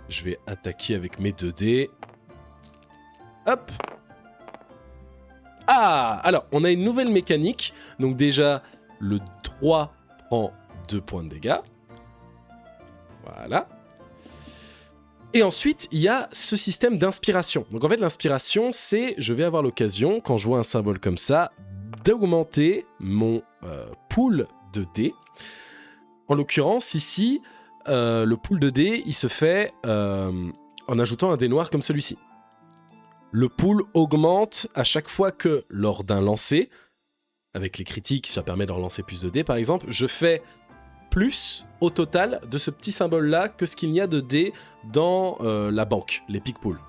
Je vais attaquer avec mes 2 dés. Hop. Ah, alors, on a une nouvelle mécanique. Donc déjà, le 3 prend 2 points de dégâts. Voilà. Et ensuite, il y a ce système d'inspiration. Donc en fait, l'inspiration, c'est, je vais avoir l'occasion, quand je vois un symbole comme ça, d'augmenter mon pool de dés. En l'occurrence, ici, le pool de dés, il se fait en ajoutant un dé noir comme celui-ci. Le pool augmente à chaque fois que, lors d'un lancer, avec les critiques, ça permet de relancer plus de dés par exemple, je fais plus au total de ce petit symbole-là que ce qu'il y a de dés dans la banque, les pick pools.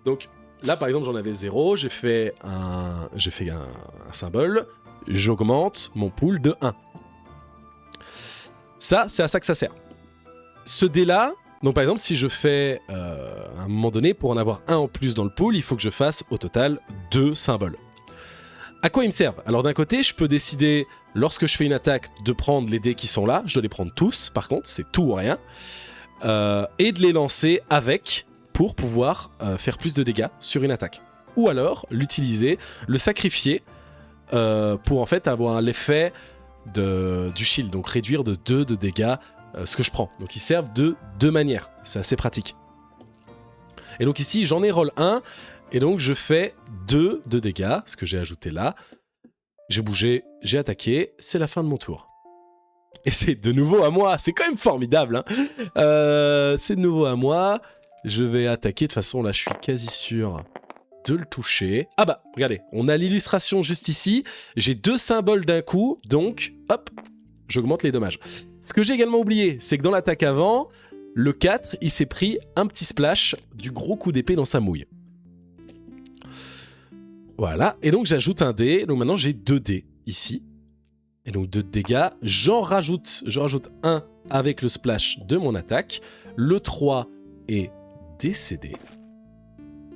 Donc là par exemple j'en avais 0, j'ai fait un symbole, j'augmente mon pool de 1. Ça, c'est à ça que ça sert. Ce dé-là, donc par exemple si je fais à un moment donné, pour en avoir un en plus dans le pool, il faut que je fasse au total 2 symboles. À quoi ils me servent? Alors d'un côté, je peux décider, lorsque je fais une attaque, de prendre les dés qui sont là. Je dois les prendre tous, par contre, c'est tout ou rien. Et de les lancer avec, pour pouvoir faire plus de dégâts sur une attaque. Ou alors, l'utiliser, le sacrifier, pour en fait avoir l'effet du shield. Donc réduire de 2 de dégâts ce que je prends. Donc ils servent de 2 manières. C'est assez pratique. Et donc ici, j'en ai roll 1... Et donc je fais 2 de dégâts, ce que j'ai ajouté là. J'ai bougé, j'ai attaqué, c'est la fin de mon tour. Et c'est de nouveau à moi, c'est quand même formidable. Hein. C'est de nouveau à moi. Je vais attaquer, de toute façon là je suis quasi sûr de le toucher. Ah bah, regardez, on a l'illustration juste ici. J'ai 2 symboles d'un coup, donc hop, j'augmente les dommages. Ce que j'ai également oublié, c'est que dans l'attaque avant, le 4, il s'est pris un petit splash du gros coup d'épée dans sa mouille. Voilà, et donc j'ajoute un dé, donc maintenant j'ai 2 dés ici. Et donc 2 dégâts, je rajoute un avec le splash de mon attaque. Le 3 est décédé.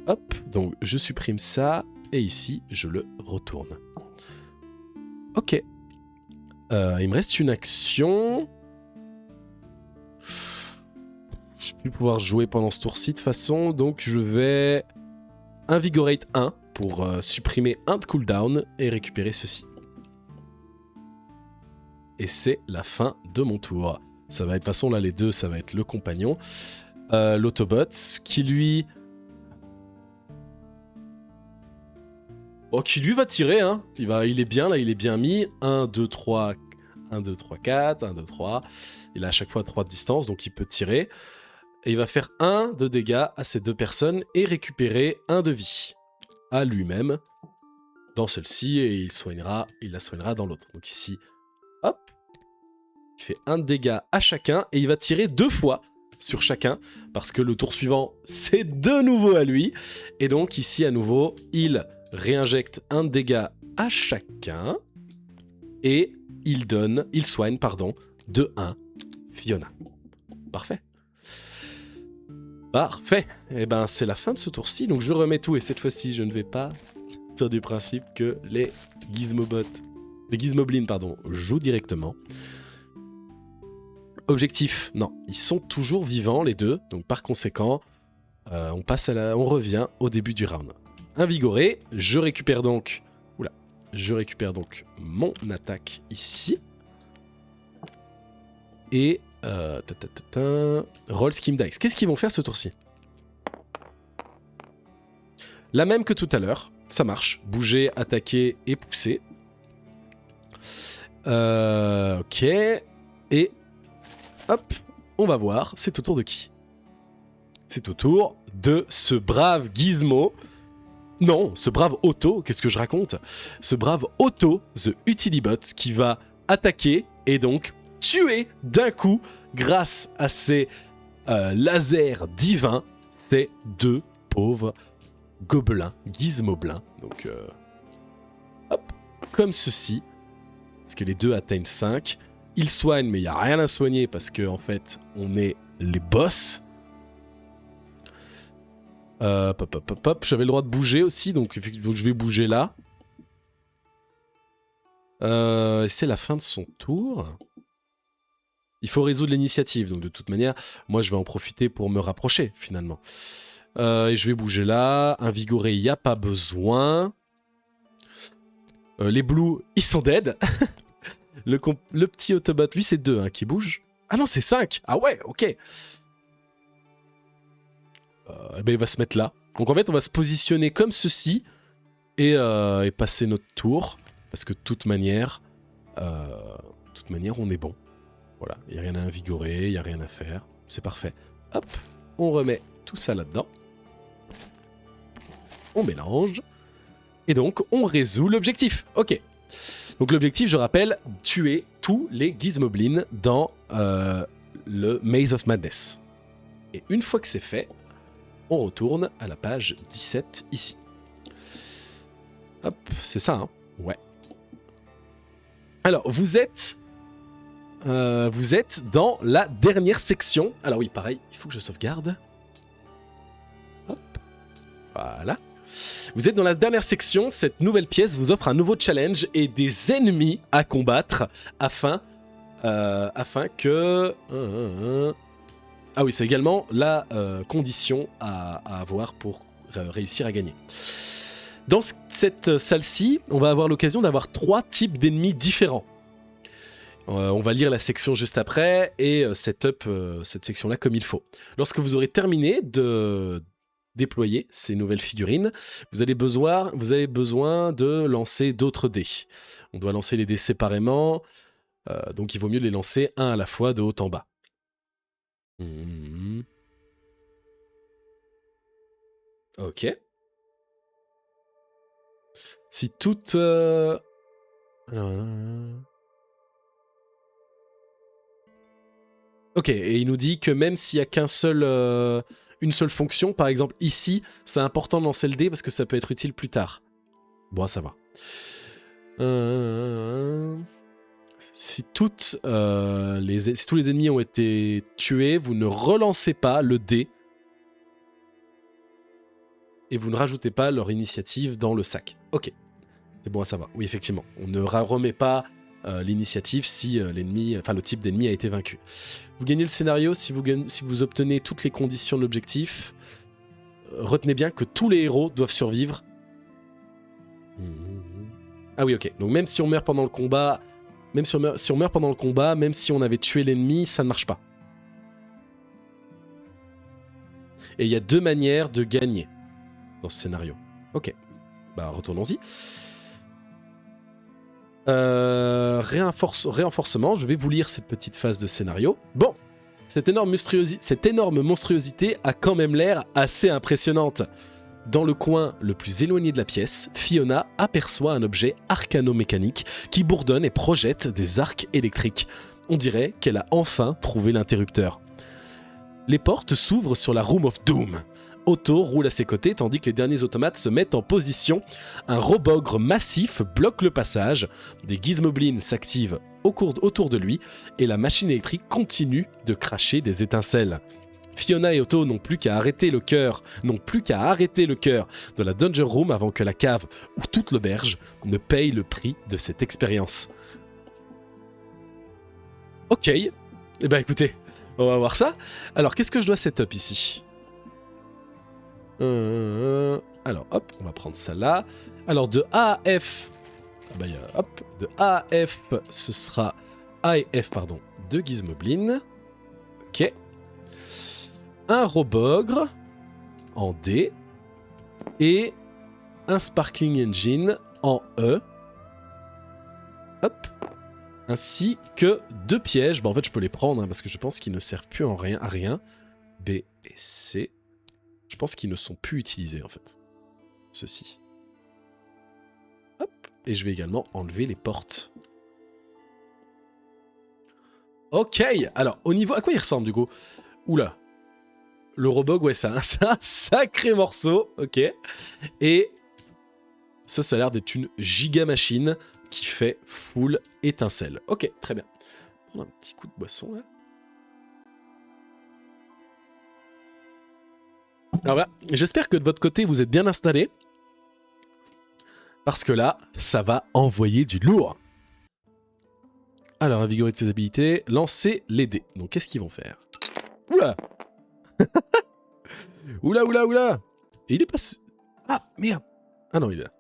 Hop, donc je supprime ça, et ici je le retourne. Ok. Il me reste une action. Je vais plus pouvoir jouer pendant ce tour-ci de toute façon, donc je vais invigorate 1. Pour supprimer un de cooldown et récupérer ceci. Et c'est la fin de mon tour. Ça va être, de toute façon, là, les deux, ça va être le compagnon. L'autobot, qui lui... Oh, qui lui va tirer, hein. Il est bien, là, il est bien mis. 1, 2, 3, 1, 2, 3, 4, 1, 2, 3. Il a à chaque fois 3 de distance, donc il peut tirer. Et il va faire 1 de dégâts à ces 2 personnes et récupérer 1 de vie à lui-même dans celle-ci et il la soignera dans l'autre. Donc ici, hop, il fait 1 de dégâts à chacun et il va tirer 2 fois sur chacun parce que le tour suivant, c'est de nouveau à lui. Et donc ici, à nouveau, il réinjecte 1 de dégâts à chacun et il soigne, de 1 Fiona. Parfait. Parfait. Et ben c'est la fin de ce tour-ci, donc je remets tout et cette fois-ci je ne vais pas sortir du principe que les Gizmoblins jouent directement. Objectif, non, ils sont toujours vivants les deux, donc par conséquent on revient au début du round. Invigoré, je récupère donc mon attaque ici et roll Scheme Dice. Qu'est-ce qu'ils vont faire ce tour-ci? La même que tout à l'heure. Ça marche. Bouger, attaquer et pousser. Ok. Et hop, on va voir. C'est au tour de qui? C'est au tour de ce brave Gizmo. Non, ce brave Otto, qu'est-ce que je raconte? Ce brave Otto, The Utilibot, qui va attaquer et donc tuer d'un coup, grâce à ses lasers divins, ces deux pauvres gobelins, gizmoblins. Donc, hop, comme ceci. Parce que les deux atteignent 5. Ils soignent, mais il n'y a rien à soigner parce qu'en fait, on est les boss. J'avais le droit de bouger aussi, donc je vais bouger là. C'est la fin de son tour. Il faut résoudre l'initiative, donc de toute manière, moi je vais en profiter pour me rapprocher finalement. Et je vais bouger là. Invigorer, il n'y a pas besoin. Les blues, ils sont dead. le petit Autobot, lui c'est 2 hein, qui bouge. Ah non, c'est 5. Ah ouais, ok. Ben il va se mettre là. Donc en fait, on va se positionner comme ceci et passer notre tour. Parce que de toute manière, on est bon. Voilà, il n'y a rien à invigorer, il n'y a rien à faire. C'est parfait. Hop, on remet tout ça là-dedans. On mélange. Et donc, on résout l'objectif. Ok. Donc l'objectif, je rappelle, tuer tous les Gizmoblins dans le Maze of Madness. Et une fois que c'est fait, on retourne à la page 17 ici. Hop, c'est ça, hein? Ouais. Alors, vous êtes dans la dernière section. Alors oui, pareil, il faut que je sauvegarde. Hop, voilà. Vous êtes dans la dernière section. Cette nouvelle pièce vous offre un nouveau challenge et des ennemis à combattre afin que... Ah oui, c'est également la condition à avoir pour réussir à gagner. Dans cette salle-ci, on va avoir l'occasion d'avoir 3 types d'ennemis différents. On va lire la section juste après et set up cette section-là comme il faut. Lorsque vous aurez terminé de déployer ces nouvelles figurines, vous avez besoin de lancer d'autres dés. On doit lancer les dés séparément, donc il vaut mieux les lancer un à la fois de haut en bas. Ok. Si toutes... Ok, et il nous dit que même s'il n'y a une seule fonction, par exemple ici, c'est important de lancer le dé parce que ça peut être utile plus tard. Bon, ça va. Si tous les ennemis ont été tués, vous ne relancez pas le dé et vous ne rajoutez pas leur initiative dans le sac. Ok, c'est bon à savoir. Oui, effectivement, on ne remet pas l'initiative si le type d'ennemi a été vaincu. Vous gagnez le scénario si vous obtenez toutes les conditions de l'objectif. Retenez bien que tous les héros doivent survivre. Ah oui, ok. Donc même si on meurt pendant le combat, même si on meurt pendant le combat, même si on avait tué l'ennemi, ça ne marche pas. Et il y a 2 manières de gagner dans ce scénario. Ok. Bah retournons-y. Réenforcement, je vais vous lire cette petite phase de scénario. Bon, cette énorme monstruosité a quand même l'air assez impressionnante. Dans le coin le plus éloigné de la pièce, Fiona aperçoit un objet arcano-mécanique qui bourdonne et projette des arcs électriques. On dirait qu'elle a enfin trouvé l'interrupteur. Les portes s'ouvrent sur la Room of Doom. Otto roule à ses côtés tandis que les derniers automates se mettent en position. Un robogre massif bloque le passage, des gizmoblins s'activent autour de lui et la machine électrique continue de cracher des étincelles. Fiona et Otto n'ont plus qu'à arrêter le cœur de la Dungeon Room avant que la cave ou toute l'auberge ne paye le prix de cette expérience. Ok, eh ben écoutez, on va voir ça. Alors qu'est-ce que je dois setup ici ? Alors hop, on va prendre ça là. Alors de A à F, de A à F, ce sera A et F, pardon, 2 gizmoblins. Ok. Un robogre en D et un Sparkling Engine en E. Hop. Ainsi que 2 pièges. Bon, en fait, je peux les prendre hein, parce que je pense qu'ils ne servent plus à rien. B et C. Je pense qu'ils ne sont plus utilisés en fait. Ceux-ci. Hop. Et je vais également enlever les portes. Ok. Alors, au niveau... À quoi il ressemble du coup? Oula. Le Robog, ouais, c'est un sacré morceau. Ok. Et ça a l'air d'être une giga machine qui fait full étincelle. Ok, très bien. On a un petit coup de boisson là. Alors voilà, j'espère que de votre côté vous êtes bien installés. Parce que là, ça va envoyer du lourd. Alors, invigorer de ses habilités, lancer les dés. Donc qu'est-ce qu'ils vont faire? Oula. Oula. Et il est pas... Ah, merde. Ah non, il est là.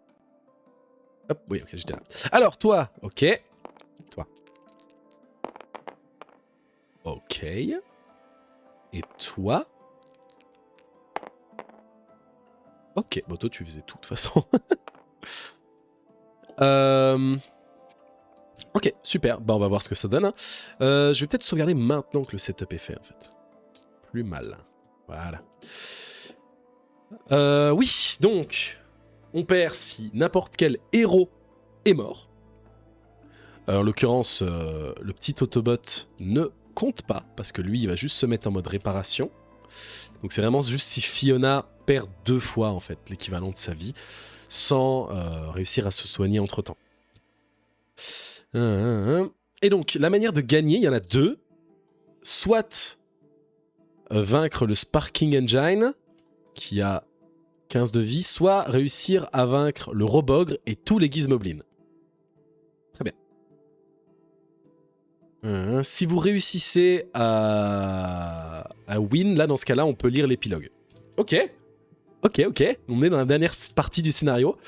Hop, oui, ok, j'étais là. Alors, toi, ok. Toi. Ok. Et toi? Ok, bon, toi, tu faisais tout, de toute façon. Ok, super. Bah, on va voir ce que ça donne. Hein. Je vais peut-être sauvegarder maintenant que le setup est fait, en fait. Plus mal. Voilà. Oui, donc, on perd si n'importe quel héros est mort. En l'occurrence, le petit Autobot ne compte pas, parce que lui, il va juste se mettre en mode réparation. Donc c'est vraiment juste si Fiona perd 2 fois, en fait, l'équivalent de sa vie, sans réussir à se soigner entre-temps. Et donc, la manière de gagner, il y en a 2. Soit vaincre le Sparking Engine, qui a 15 de vie, soit réussir à vaincre le Robogre et tous les Gizmoblins. Très bien. Si vous réussissez à win, là, dans ce cas-là, on peut lire l'épilogue. Ok. On est dans la dernière partie du scénario.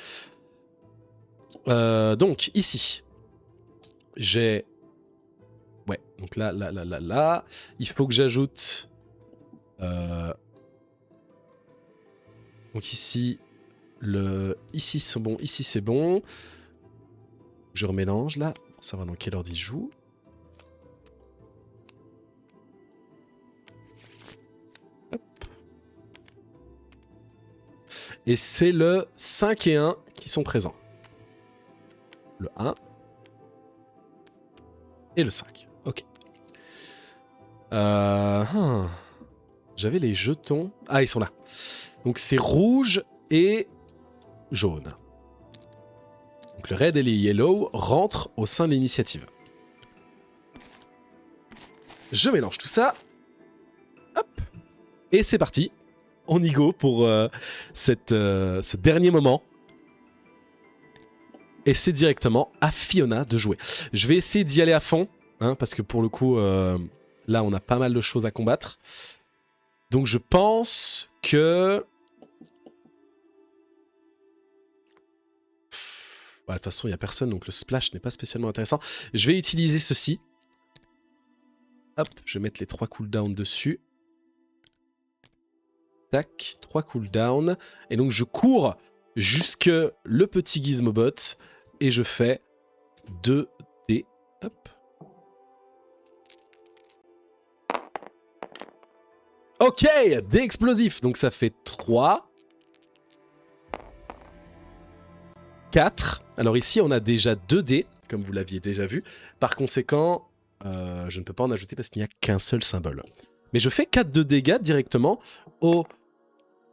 Donc, ici, j'ai... Ouais, donc là. Il faut que j'ajoute... Donc ici, ici c'est bon. Je remélange là, pour savoir dans quel ordre il joue. Hop. Et c'est le 5 et 1 qui sont présents. Le 1 et le 5. Ok. J'avais les jetons. Ah, ils sont là. Donc c'est rouge et jaune. Donc le red et les yellow rentrent au sein de l'initiative. Je mélange tout ça. Hop. Et c'est parti. On y go pour ce dernier moment. Et c'est directement à Fiona de jouer. Je vais essayer d'y aller à fond, hein, parce que pour le coup, là, on a pas mal de choses à combattre. Donc je pense que... De toute façon, il n'y a personne, donc le splash n'est pas spécialement intéressant. Je vais utiliser ceci. Hop, je vais mettre les 3 cooldowns dessus. Tac, 3 cooldowns. Et donc je cours jusque le petit Gizmobot et je fais 2 dés. Hop. Ok, dés explosifs. Donc ça fait 3. 4. Alors ici, on a déjà 2 dés, comme vous l'aviez déjà vu. Par conséquent, je ne peux pas en ajouter parce qu'il n'y a qu'un seul symbole. Mais je fais 4 de dégâts directement au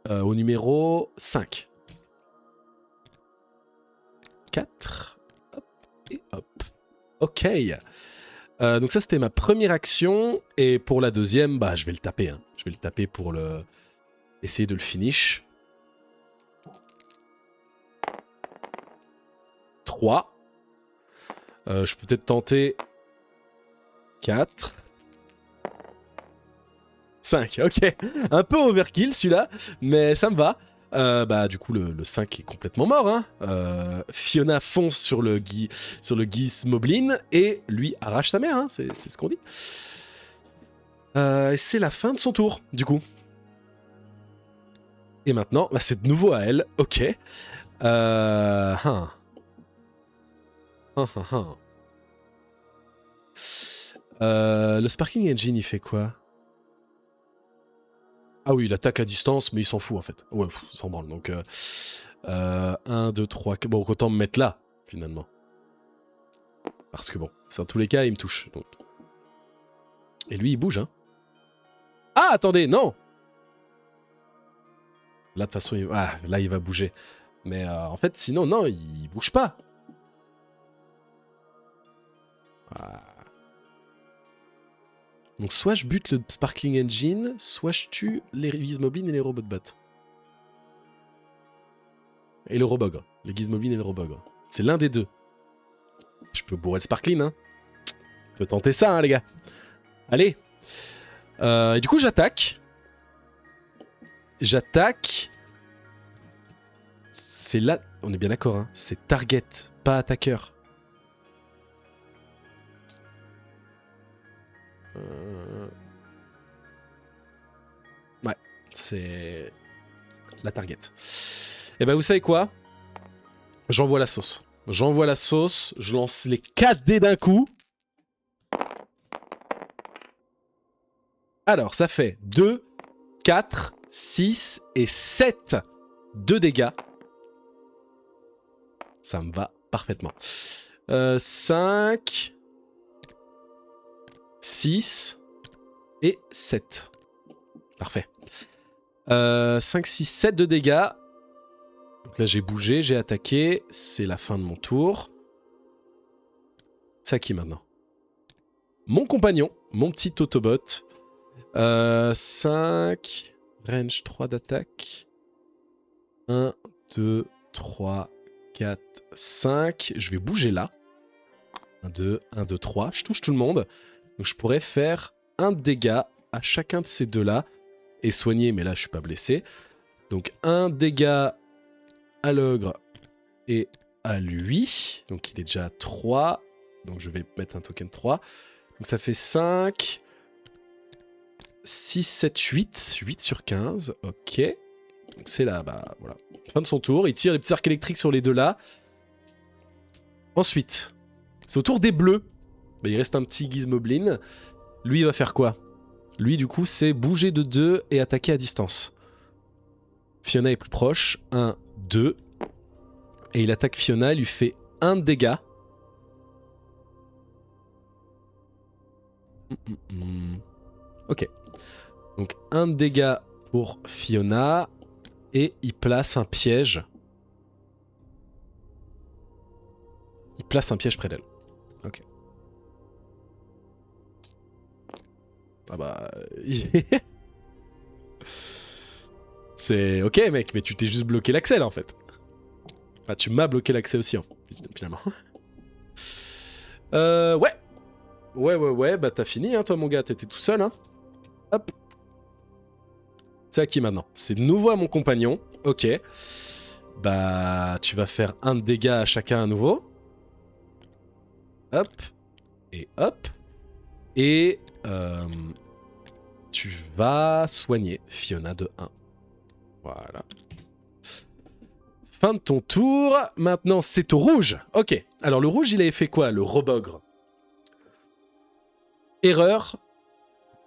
numéro 5. 4. Hop, et hop. Ok. Donc ça, c'était ma première action. Et pour la deuxième, bah, je vais le taper. Hein. Je vais le taper pour essayer de le finish. 3. Je peux peut-être tenter 4. 5, ok. Un peu overkill celui-là, mais ça me va. Bah du coup le 5 est complètement mort. Hein. Fiona fonce sur le Gizmoblin et lui arrache sa mère, hein. C'est ce qu'on dit. Et c'est la fin de son tour, du coup. Et maintenant, bah, c'est de nouveau à elle, ok. Hein. Le Sparking Engine, il fait quoi? Ah oui, il attaque à distance, mais il s'en fout en fait. Ouais, il s'en branle. Donc, 1, 2, 3... Bon, autant me mettre là, finalement. Parce que bon, dans tous les cas, il me touche. Donc. Et lui, il bouge, hein. Ah, attendez, non! Là, de toute façon, là, il va bouger. Mais en fait, sinon, non, il bouge pas. Ah. Donc, soit je bute le Sparkling Engine, soit je tue les Gizmoblins et les Robotbots. Et le Robogre. Les Gizmoblins et le Robogre. C'est l'un des deux. Je peux bourrer le Sparkling, hein. Je peux tenter ça, hein, les gars. Allez. Et du coup, j'attaque. J'attaque. C'est là... On est bien d'accord, hein. C'est target, pas attaqueur. Ouais, c'est... la target. Et ben, vous savez quoi? J'envoie la sauce. J'envoie la sauce. Je lance les 4 dés d'un coup. Alors, ça fait 2, 4, 6 et 7 de dégâts. Ça me va parfaitement. 5, 6 et 7. Parfait. 5, 6, 7 de dégâts. Donc là, j'ai bougé, j'ai attaqué. C'est la fin de mon tour. C'est à qui maintenant? Mon compagnon, mon petit Autobot. 5, range 3 d'attaque. 1, 2, 3, 4, 5. Je vais bouger là. 1, 2, 1, 2, 3. Je touche tout le monde. Donc je pourrais faire un dégât à chacun de ces deux-là. Et soigner, mais là je suis pas blessé. Donc un dégât à l'ogre et à lui. Donc il est déjà à 3. Donc je vais mettre un token 3. Donc ça fait 5... 6, 7, 8. 8 sur 15. Ok. Donc c'est là, bah voilà. Fin de son tour. Il tire les petits arcs électriques sur les deux là. Ensuite, c'est au tour des bleus. Bah, il reste un petit Gizmoblin. Lui, il va faire quoi? Lui, du coup, c'est bouger de 2 et attaquer à distance. Fiona est plus proche. 1, 2. Et il attaque Fiona. Il lui fait 1 de dégâts. Ok. Donc 1 de dégâts pour Fiona. Et il place un piège. Il place un piège près d'elle. Ok. Ah bah... C'est... Ok mec, mais tu t'es juste bloqué l'accès là en fait. Enfin, tu m'as bloqué l'accès aussi, hein, finalement. Ouais. Ouais, bah t'as fini, hein, toi, mon gars, t'étais tout seul, hein. Hop. C'est à qui maintenant? C'est de nouveau à mon compagnon. Ok. Bah, tu vas faire 1 de dégâts à chacun à nouveau. Hop. Et hop. Et... tu vas soigner Fiona de 1. Voilà. Fin de ton tour. Maintenant, c'est au rouge. Ok. Alors, le rouge, il avait fait quoi, le Robogre? Erreur.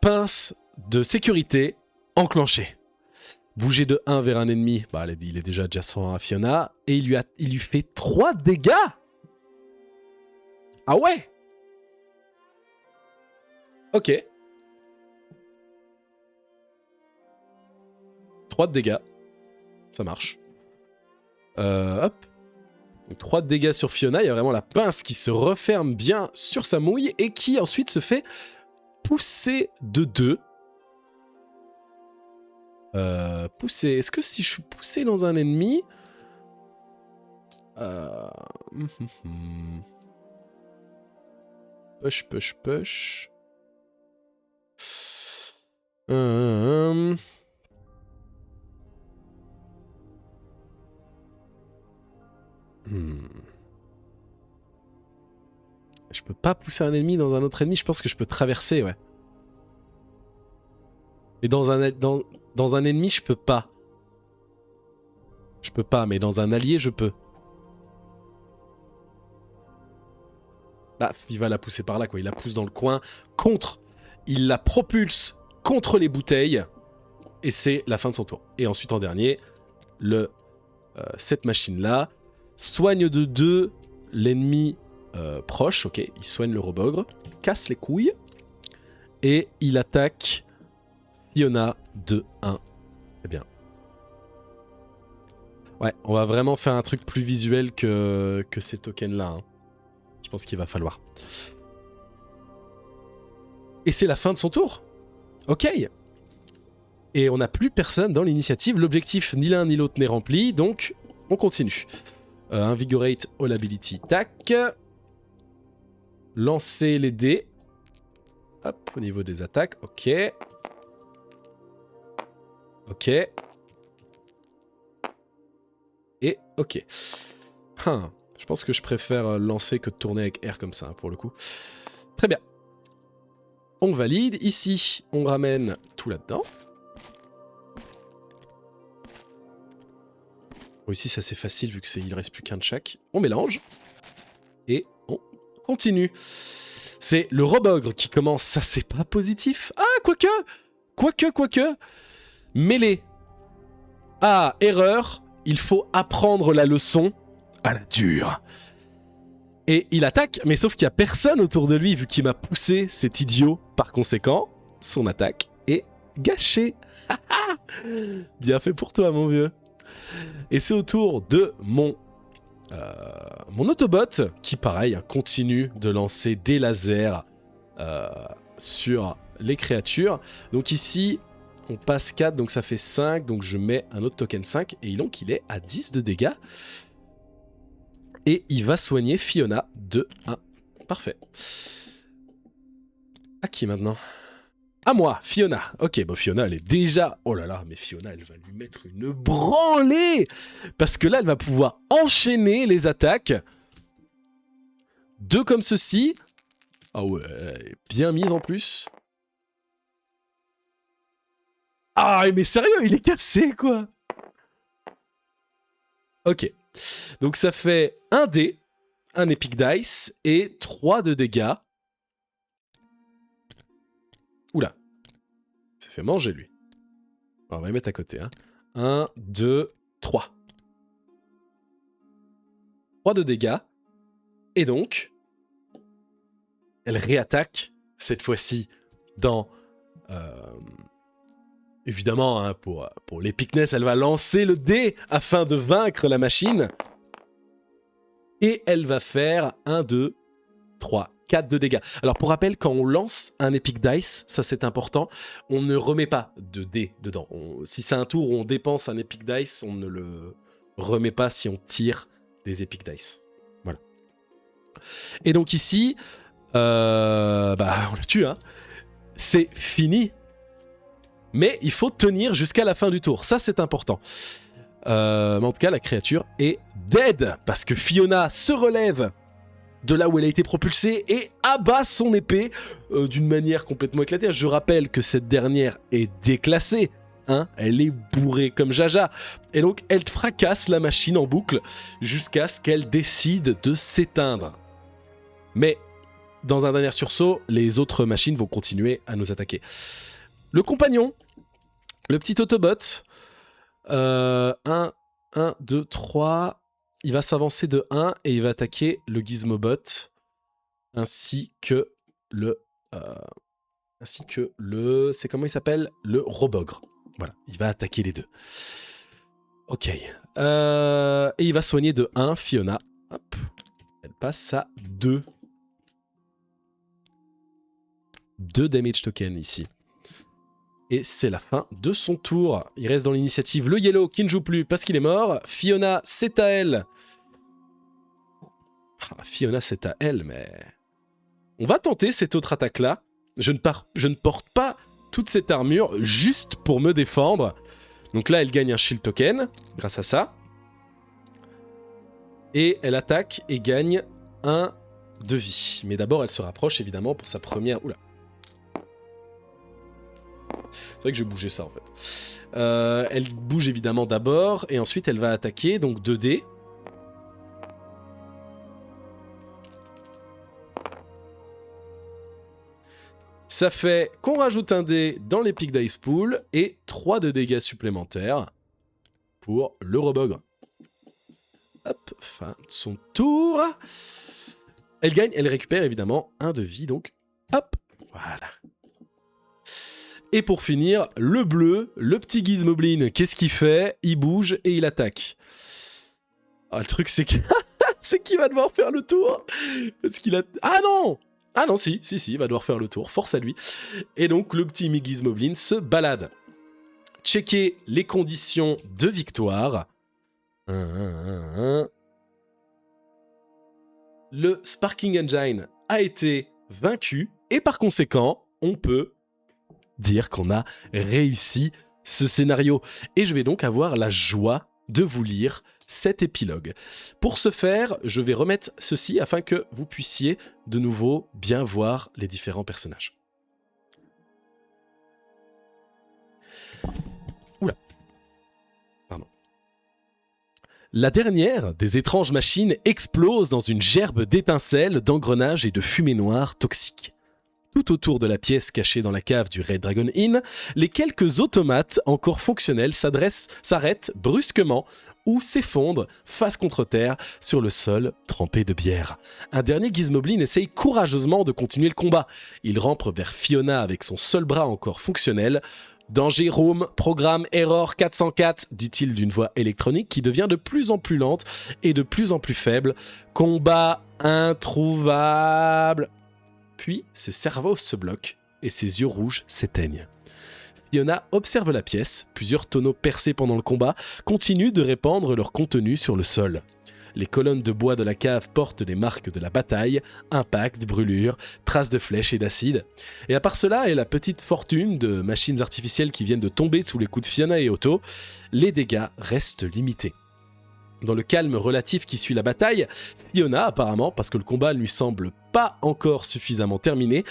Pince de sécurité enclenchée. Bouger de 1 vers un ennemi. Bah, il est déjà adjacent à Fiona. Et il lui fait 3 dégâts. Ah ouais. Ok. 3 de dégâts. Ça marche. Hop. Donc 3 de dégâts sur Fiona. Il y a vraiment la pince qui se referme bien sur sa mouille et qui ensuite se fait pousser de 2. Pousser. Est-ce que si je suis poussé dans un ennemi... Push. Je peux pas pousser un ennemi dans un autre ennemi. Je pense que je peux traverser, ouais. Et dans un ennemi, je peux pas. Je peux pas, mais dans un allié, je peux. Bah, il va la pousser par là, quoi. Il la pousse dans le coin, contre. Il la propulse contre les bouteilles, et c'est la fin de son tour. Et ensuite, en dernier, cette machine-là soigne de 2 l'ennemi proche, ok. Il soigne le robogre, casse les couilles, et il attaque Fiona de 1. Eh bien. Ouais, on va vraiment faire un truc plus visuel que ces tokens-là. Hein. Je pense qu'il va falloir. Et c'est la fin de son tour. Ok. Et on n'a plus personne dans l'initiative. L'objectif, ni l'un ni l'autre n'est rempli, donc on continue. Invigorate All Ability. Tac. Lancer les dés. Hop, au niveau des attaques. Ok. Ok. Et ok. Je pense que je préfère lancer que de tourner avec R comme ça, pour le coup. Très bien. On valide. Ici, on ramène tout là-dedans. Bon, ici, c'est assez facile vu qu'il ne reste plus qu'un de chaque. On mélange. Et on continue. C'est le robogre qui commence. Ça, c'est pas positif. Ah, quoique. Mêlée. Ah, erreur. Il faut apprendre la leçon à la dure. Et il attaque, mais sauf qu'il n'y a personne autour de lui, vu qu'il m'a poussé, cet idiot. Par conséquent, son attaque est gâchée. Bien fait pour toi, mon vieux. Et c'est au tour de mon Autobot, qui, pareil, continue de lancer des lasers sur les créatures. Donc ici, on passe 4, donc ça fait 5. Donc je mets un autre token 5. Et donc il est à 10 de dégâts. Et il va soigner Fiona de 1. Parfait. À qui maintenant ? À moi, Fiona. Ok, bon, Fiona, elle est déjà... Oh là là, mais Fiona, elle va lui mettre une branlée. Parce que là, elle va pouvoir enchaîner les attaques. 2 comme ceci. Ah ouais, elle est bien mise en plus. Ah, mais sérieux, il est cassé, quoi. Ok. Donc ça fait 1 dé, un Epic Dice et 3 de dégâts. Oula. Ça fait manger, lui. On va les mettre à côté. Hein. 1, 2, 3. 3 de dégâts. Et donc, elle réattaque, cette fois-ci, dans... évidemment, hein, pour l'épicness, elle va lancer le dé afin de vaincre la machine. Et elle va faire 1, 2, 3, 4 de dégâts. Alors, pour rappel, quand on lance un Epic Dice, ça c'est important, on ne remet pas de dés dedans. Si c'est un tour où on dépense un Epic Dice, on ne le remet pas si on tire des Epic Dice. Voilà. Et donc ici, on le tue, hein. C'est fini. Mais il faut tenir jusqu'à la fin du tour. Ça, c'est important. Mais en tout cas, la créature est dead. Parce que Fiona se relève de là où elle a été propulsée et abat son épée d'une manière complètement éclatée. Je rappelle que cette dernière est déclassée. Hein, elle est bourrée comme Jaja. Et donc, elle fracasse la machine en boucle jusqu'à ce qu'elle décide de s'éteindre. Mais, dans un dernier sursaut, les autres machines vont continuer à nous attaquer. Le compagnon, le petit Autobot, 1, 2, 3, il va s'avancer de 1 et il va attaquer le Gizmobot ainsi que le... c'est comment il s'appelle ? Le Robogre. Voilà, il va attaquer les deux. Ok. Et il va soigner de 1 Fiona. Hop. Elle passe à 2. 2 damage token ici. Et c'est la fin de son tour. Il reste dans l'initiative le Yellow qui ne joue plus parce qu'il est mort. Fiona, c'est à elle. Fiona, c'est à elle, mais... On va tenter cette autre attaque-là. Je ne porte pas toute cette armure juste pour me défendre. Donc là, elle gagne un shield token grâce à ça. Et elle attaque et gagne 1 de vie. Mais d'abord, elle se rapproche évidemment pour sa première... Oula. C'est vrai que j'ai bougé ça en fait. Elle bouge évidemment d'abord et ensuite elle va attaquer, donc 2 dés. Ça fait qu'on rajoute un dé dans l'Epic Dice Pool et 3 de dégâts supplémentaires pour le rebogre. Hop, fin de son tour. Elle gagne, elle récupère évidemment 1 de vie, donc hop, voilà. Et pour finir, le bleu, le petit Gizmoblin, qu'est-ce qu'il fait? Il bouge et il attaque. Ah, le truc, c'est que... c'est qu'il va devoir faire le tour. Parce qu'il a... Ah non! Ah non, si, il va devoir faire le tour. Force à lui. Et donc, le petit Gizmoblin se balade. Checker les conditions de victoire. Le Sparking Engine a été vaincu. Et par conséquent, on peut dire qu'on a réussi ce scénario. Et je vais donc avoir la joie de vous lire cet épilogue. Pour ce faire, je vais remettre ceci afin que vous puissiez de nouveau bien voir les différents personnages. Oula. Pardon. La dernière des étranges machines explose dans une gerbe d'étincelles, d'engrenages et de fumée noire toxique. Tout autour de la pièce cachée dans la cave du Red Dragon Inn, les quelques automates encore fonctionnels s'arrêtent brusquement ou s'effondrent face contre terre sur le sol trempé de bière. Un dernier Gizmoblin essaye courageusement de continuer le combat. Il rampe vers Fiona avec son seul bras encore fonctionnel. « Danger room, programme error 404 », dit-il d'une voix électronique qui devient de plus en plus lente et de plus en plus faible. « Combat introuvable ». Puis ses cerveaux se bloquent et ses yeux rouges s'éteignent. Fiona observe la pièce, plusieurs tonneaux percés pendant le combat continuent de répandre leur contenu sur le sol. Les colonnes de bois de la cave portent les marques de la bataille, impacts, brûlures, traces de flèches et d'acide. Et à part cela et la petite fortune de machines artificielles qui viennent de tomber sous les coups de Fiona et Otto, les dégâts restent limités. Dans le calme relatif qui suit la bataille, Fiona, apparemment, parce que le combat ne lui semble pas encore suffisamment terminé,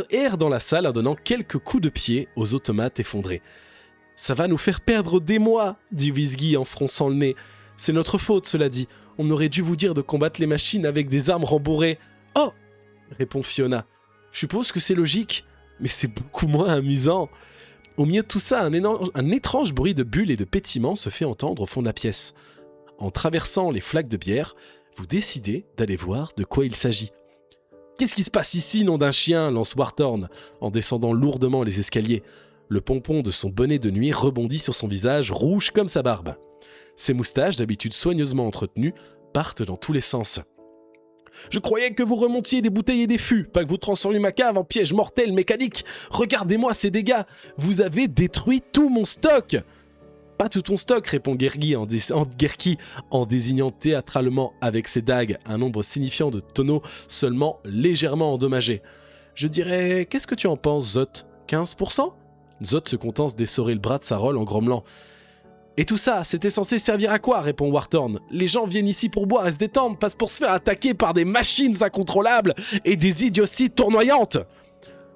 erre dans la salle en donnant quelques coups de pied aux automates effondrés. « Ça va nous faire perdre des mois », dit Whisky en fronçant le nez. « C'est notre faute, cela dit. On aurait dû vous dire de combattre les machines avec des armes rembourrées. »« Oh !» répond Fiona. « Je suppose que c'est logique, mais c'est beaucoup moins amusant. » Au milieu de tout ça, un étrange bruit de bulles et de pétillements se fait entendre au fond de la pièce. En traversant les flaques de bière, vous décidez d'aller voir de quoi il s'agit. « Qu'est-ce qui se passe ici, nom d'un chien ?» lance Warthorn en descendant lourdement les escaliers. Le pompon de son bonnet de nuit rebondit sur son visage, rouge comme sa barbe. Ses moustaches, d'habitude soigneusement entretenues, partent dans tous les sens. « Je croyais que vous remontiez des bouteilles et des fûts, pas que vous transformiez ma cave en piège mortel mécanique. Regardez-moi ces dégâts. Vous avez détruit tout mon stock !» « Pas tout ton stock », répond Gerki en désignant théâtralement avec ses dagues un nombre signifiant de tonneaux seulement légèrement endommagés. « Je dirais, qu'est-ce que tu en penses, Zot ? 15% ?» Zot se contente d'essorer le bras de sa rôle en grommelant. « Et tout ça, c'était censé servir à quoi ?» répond Warthorn. « Les gens viennent ici pour boire et se détendre, pas pour se faire attaquer par des machines incontrôlables et des idioties tournoyantes !»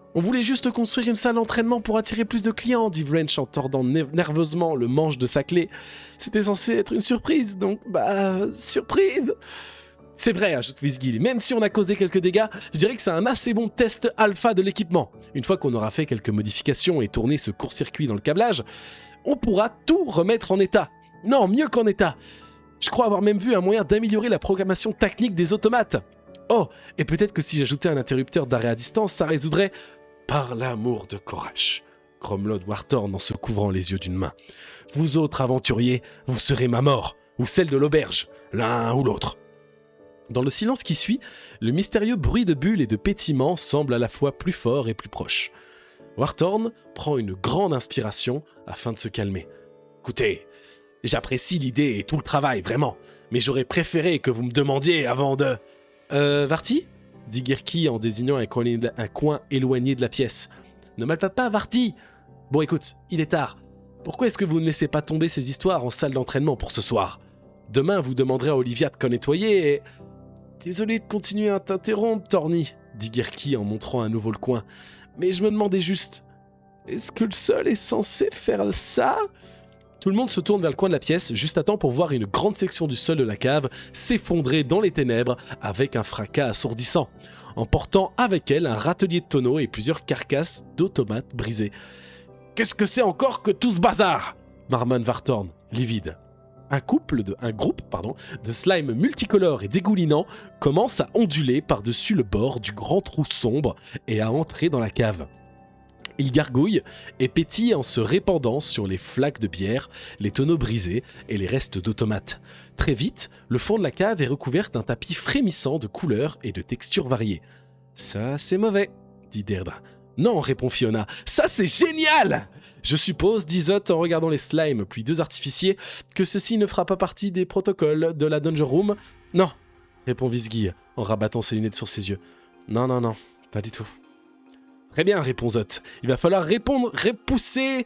« On voulait juste construire une salle d'entraînement pour attirer plus de clients, » dit Wrench en tordant nerveusement le manche de sa clé. « C'était censé être une surprise, donc surprise !» « C'est vrai, » ajoute Whisky, « même si on a causé quelques dégâts, je dirais que c'est un assez bon test alpha de l'équipement. Une fois qu'on aura fait quelques modifications et tourné ce court-circuit dans le câblage, on pourra tout remettre en état. Non, mieux qu'en état. Je crois avoir même vu un moyen d'améliorer la programmation technique des automates. Oh, et peut-être que si j'ajoutais un interrupteur d'arrêt à distance, ça résoudrait... » « Par l'amour de Korash », grommela Warthorn en se couvrant les yeux d'une main. « Vous autres aventuriers, vous serez ma mort, ou celle de l'auberge, l'un ou l'autre. » Dans le silence qui suit, le mystérieux bruit de bulles et de pétillements semble à la fois plus fort et plus proche. Warthorn prend une grande inspiration afin de se calmer. « Écoutez, j'apprécie l'idée et tout le travail, vraiment, mais j'aurais préféré que vous me demandiez avant de... »« Varty ?» dit Gerki en désignant un coin éloigné de la pièce. « Ne malpapa pas, Varty ! Bon, écoute, il est tard. Pourquoi est-ce que vous ne laissez pas tomber ces histoires en salle d'entraînement pour ce soir ? Demain, vous demanderez à Olivia de qu'en nettoyer et... »« Désolé de continuer à t'interrompre, Torny, » dit Gerki en montrant à nouveau le coin. « Mais je me demandais juste... Est-ce que le sol est censé faire ça? Tout le monde se tourne vers le coin de la pièce, juste à temps pour voir une grande section du sol de la cave s'effondrer dans les ténèbres avec un fracas assourdissant, emportant avec elle un râtelier de tonneaux et plusieurs carcasses d'automates brisées. « Qu'est-ce que c'est encore que tout ce bazar ?» marmonne Vartorn, livide. Un groupe de slime multicolores et dégoulinants commence à onduler par-dessus le bord du grand trou sombre et à entrer dans la cave. Il gargouille et pétille en se répandant sur les flaques de bière, les tonneaux brisés et les restes d'automates. Très vite, le fond de la cave est recouvert d'un tapis frémissant de couleurs et de textures variées. « Ça, c'est mauvais, » dit Deirdre. « Non, » répond Fiona, « ça, c'est génial !» Je suppose, dit Zot en regardant les slimes puis deux artificiers, que ceci ne fera pas partie des protocoles de la Dungeon Room. « Non, » répond Vizguille en rabattant ses lunettes sur ses yeux. « Non, pas du tout. » Très bien, répond Zot. Il va falloir repousser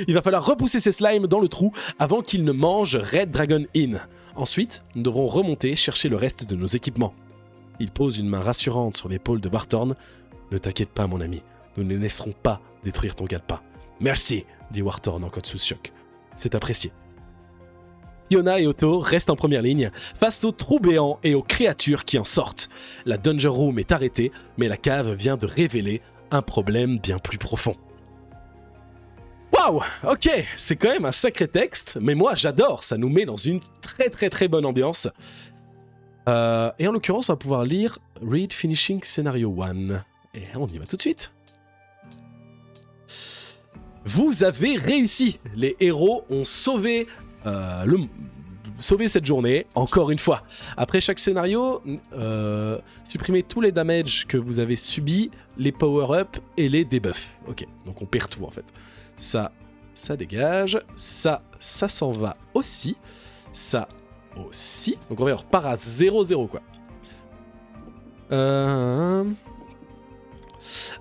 Il va falloir repousser ces slimes dans le trou avant qu'ils ne mangent Red Dragon Inn. Ensuite, nous devrons remonter chercher le reste de nos équipements. Il pose une main rassurante sur l'épaule de Vartorn. Ne t'inquiète pas, mon ami. Nous ne laisserons pas détruire ton galpa. Merci, dit Vartorn encore sous choc. C'est apprécié. Fiona et Otto restent en première ligne face aux trous béants et aux créatures qui en sortent. La Dungeon Room est arrêtée, mais la cave vient de révéler un problème bien plus profond. Waouh, ok, c'est quand même un sacré texte, mais moi j'adore, ça nous met dans une très bonne ambiance. Et en l'occurrence, on va pouvoir lire Read Finishing Scenario 1. Et on y va tout de suite. Vous avez réussi. Les héros ont sauvé cette journée, encore une fois. Après chaque scénario, supprimez tous les damages que vous avez subis, les power-up et les debuffs. Ok, donc on perd tout en fait. Ça dégage. Ça s'en va aussi. Ça aussi. Donc on repart à 0-0 quoi.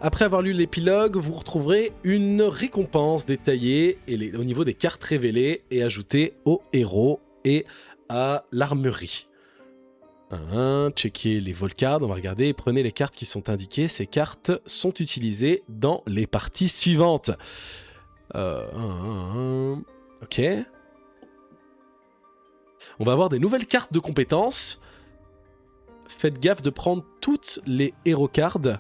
Après avoir lu l'épilogue, vous retrouverez une récompense détaillée au niveau des cartes révélées et ajoutées aux héros et à l'armurerie. Checkez les volcards, on va regarder, prenez les cartes qui sont indiquées. Ces cartes sont utilisées dans les parties suivantes. Ok. On va avoir des nouvelles cartes de compétences. Faites gaffe de prendre toutes les hero cards,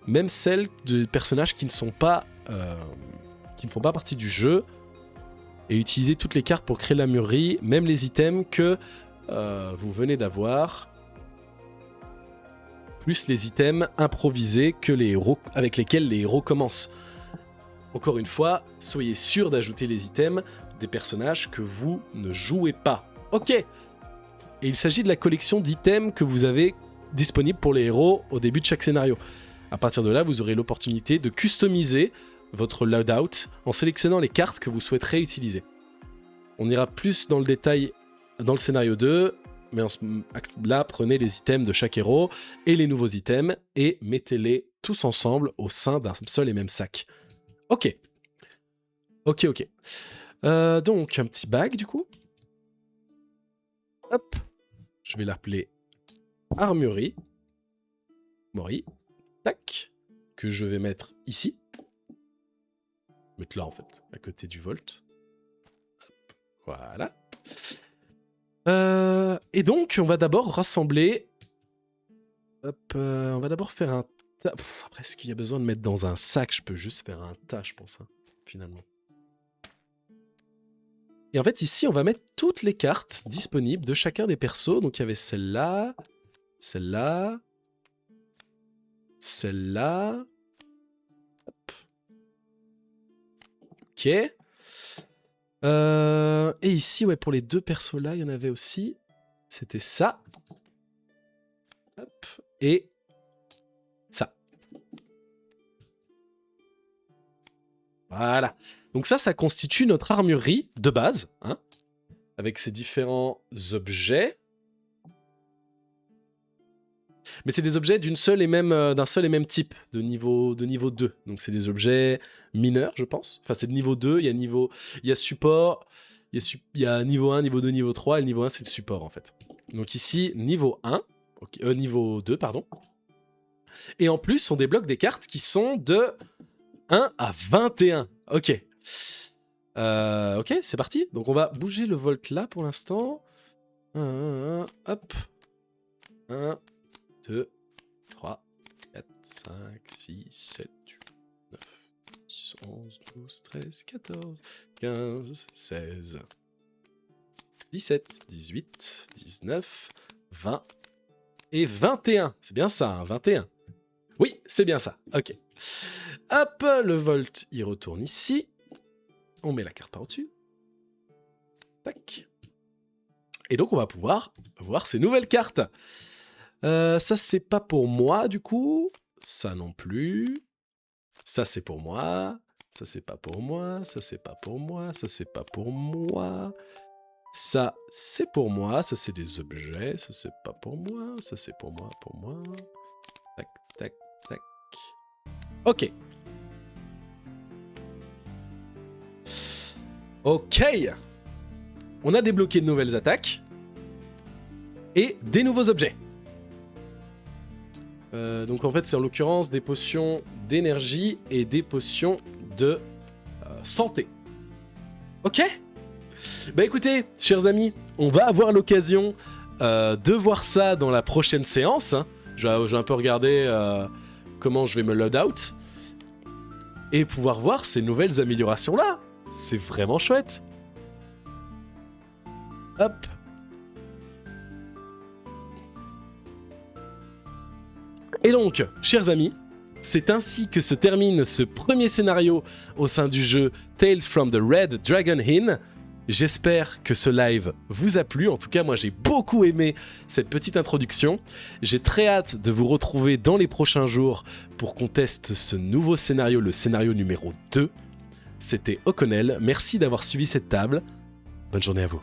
même celles de personnages qui ne font pas partie du jeu, et utilisez toutes les cartes pour créer la mûrerie, même les items que vous venez d'avoir, plus les items improvisés avec lesquels les héros commencent. Encore une fois, soyez sûr d'ajouter les items des personnages que vous ne jouez pas. Ok. Et il s'agit de la collection d'items que vous avez disponible pour les héros au début de chaque scénario. À partir de là, vous aurez l'opportunité de customiser votre loadout en sélectionnant les cartes que vous souhaiterez utiliser. On ira plus dans le détail dans le scénario 2, mais là, prenez les items de chaque héros et les nouveaux items et mettez-les tous ensemble au sein d'un seul et même sac. Ok. Donc, un petit bag, du coup. Hop. Je vais l'appeler Armurerie. Mori. Tac. Que je vais mettre ici. Mettre là, en fait, à côté du Volt. Hop. Voilà. Et donc, on va d'abord rassembler... Hop, on va d'abord faire un... après, est-ce qu'il y a besoin de mettre dans un sac? Je peux juste faire un tas, je pense, finalement. Et en fait, ici, on va mettre toutes les cartes disponibles de chacun des persos. Donc, il y avait celle-là, celle-là, celle-là. Hop. Ok. Et ici, ouais, pour les deux persos-là, il y en avait aussi. C'était ça. Hop. Et ça. Voilà. Donc ça constitue notre armurerie de base, hein, avec ses différents objets. Mais c'est des objets d'un seul et même type, de niveau 2. Donc c'est des objets mineurs, je pense. Enfin, c'est de niveau 2, il y a support, il y a niveau 1, niveau 2, niveau 3, et le niveau 1, c'est le support, en fait. Donc ici, niveau 1, niveau 2, pardon. Et en plus, on débloque des cartes qui sont de 1 à 21. Ok. Ok, c'est parti. Donc on va bouger le volt là pour l'instant. Hop. 1, 2, 3, 4, 5, 6, 7, 8, 9, 10, 11, 12, 13, 14, 15, 16, 17, 18, 19, 20 et 21. C'est bien ça, hein, 21. Oui, c'est bien ça. Ok. Hop, le volt, il retourne ici. On met la carte par au-dessus. Tac. Et donc, on va pouvoir voir ces nouvelles cartes. Ça, c'est pas pour moi, du coup. Ça non plus. Ça, c'est pour moi. Ça, c'est pas pour moi. Ça, c'est pas pour moi. Ça, c'est pas pour moi. Ça, c'est pour moi. Ça, c'est des objets. Ça, c'est pas pour moi. Ça, c'est pour moi, pour moi. Tac, tac, tac. Ok. Ok. On a débloqué de nouvelles attaques. Et des nouveaux objets. Donc en fait, c'est en l'occurrence des potions d'énergie et des potions de santé. Ok. Bah écoutez, chers amis, on va avoir l'occasion de voir ça dans la prochaine séance. Hein. Je vais un peu regarder comment je vais me load out. Et pouvoir voir ces nouvelles améliorations-là. C'est vraiment chouette. Hop. Et donc, chers amis, c'est ainsi que se termine ce premier scénario au sein du jeu Tales from the Red Dragon Inn. J'espère que ce live vous a plu. En tout cas, moi, j'ai beaucoup aimé cette petite introduction. J'ai très hâte de vous retrouver dans les prochains jours pour qu'on teste ce nouveau scénario, le scénario numéro 2. C'était O'Connell. Merci d'avoir suivi cette table. Bonne journée à vous.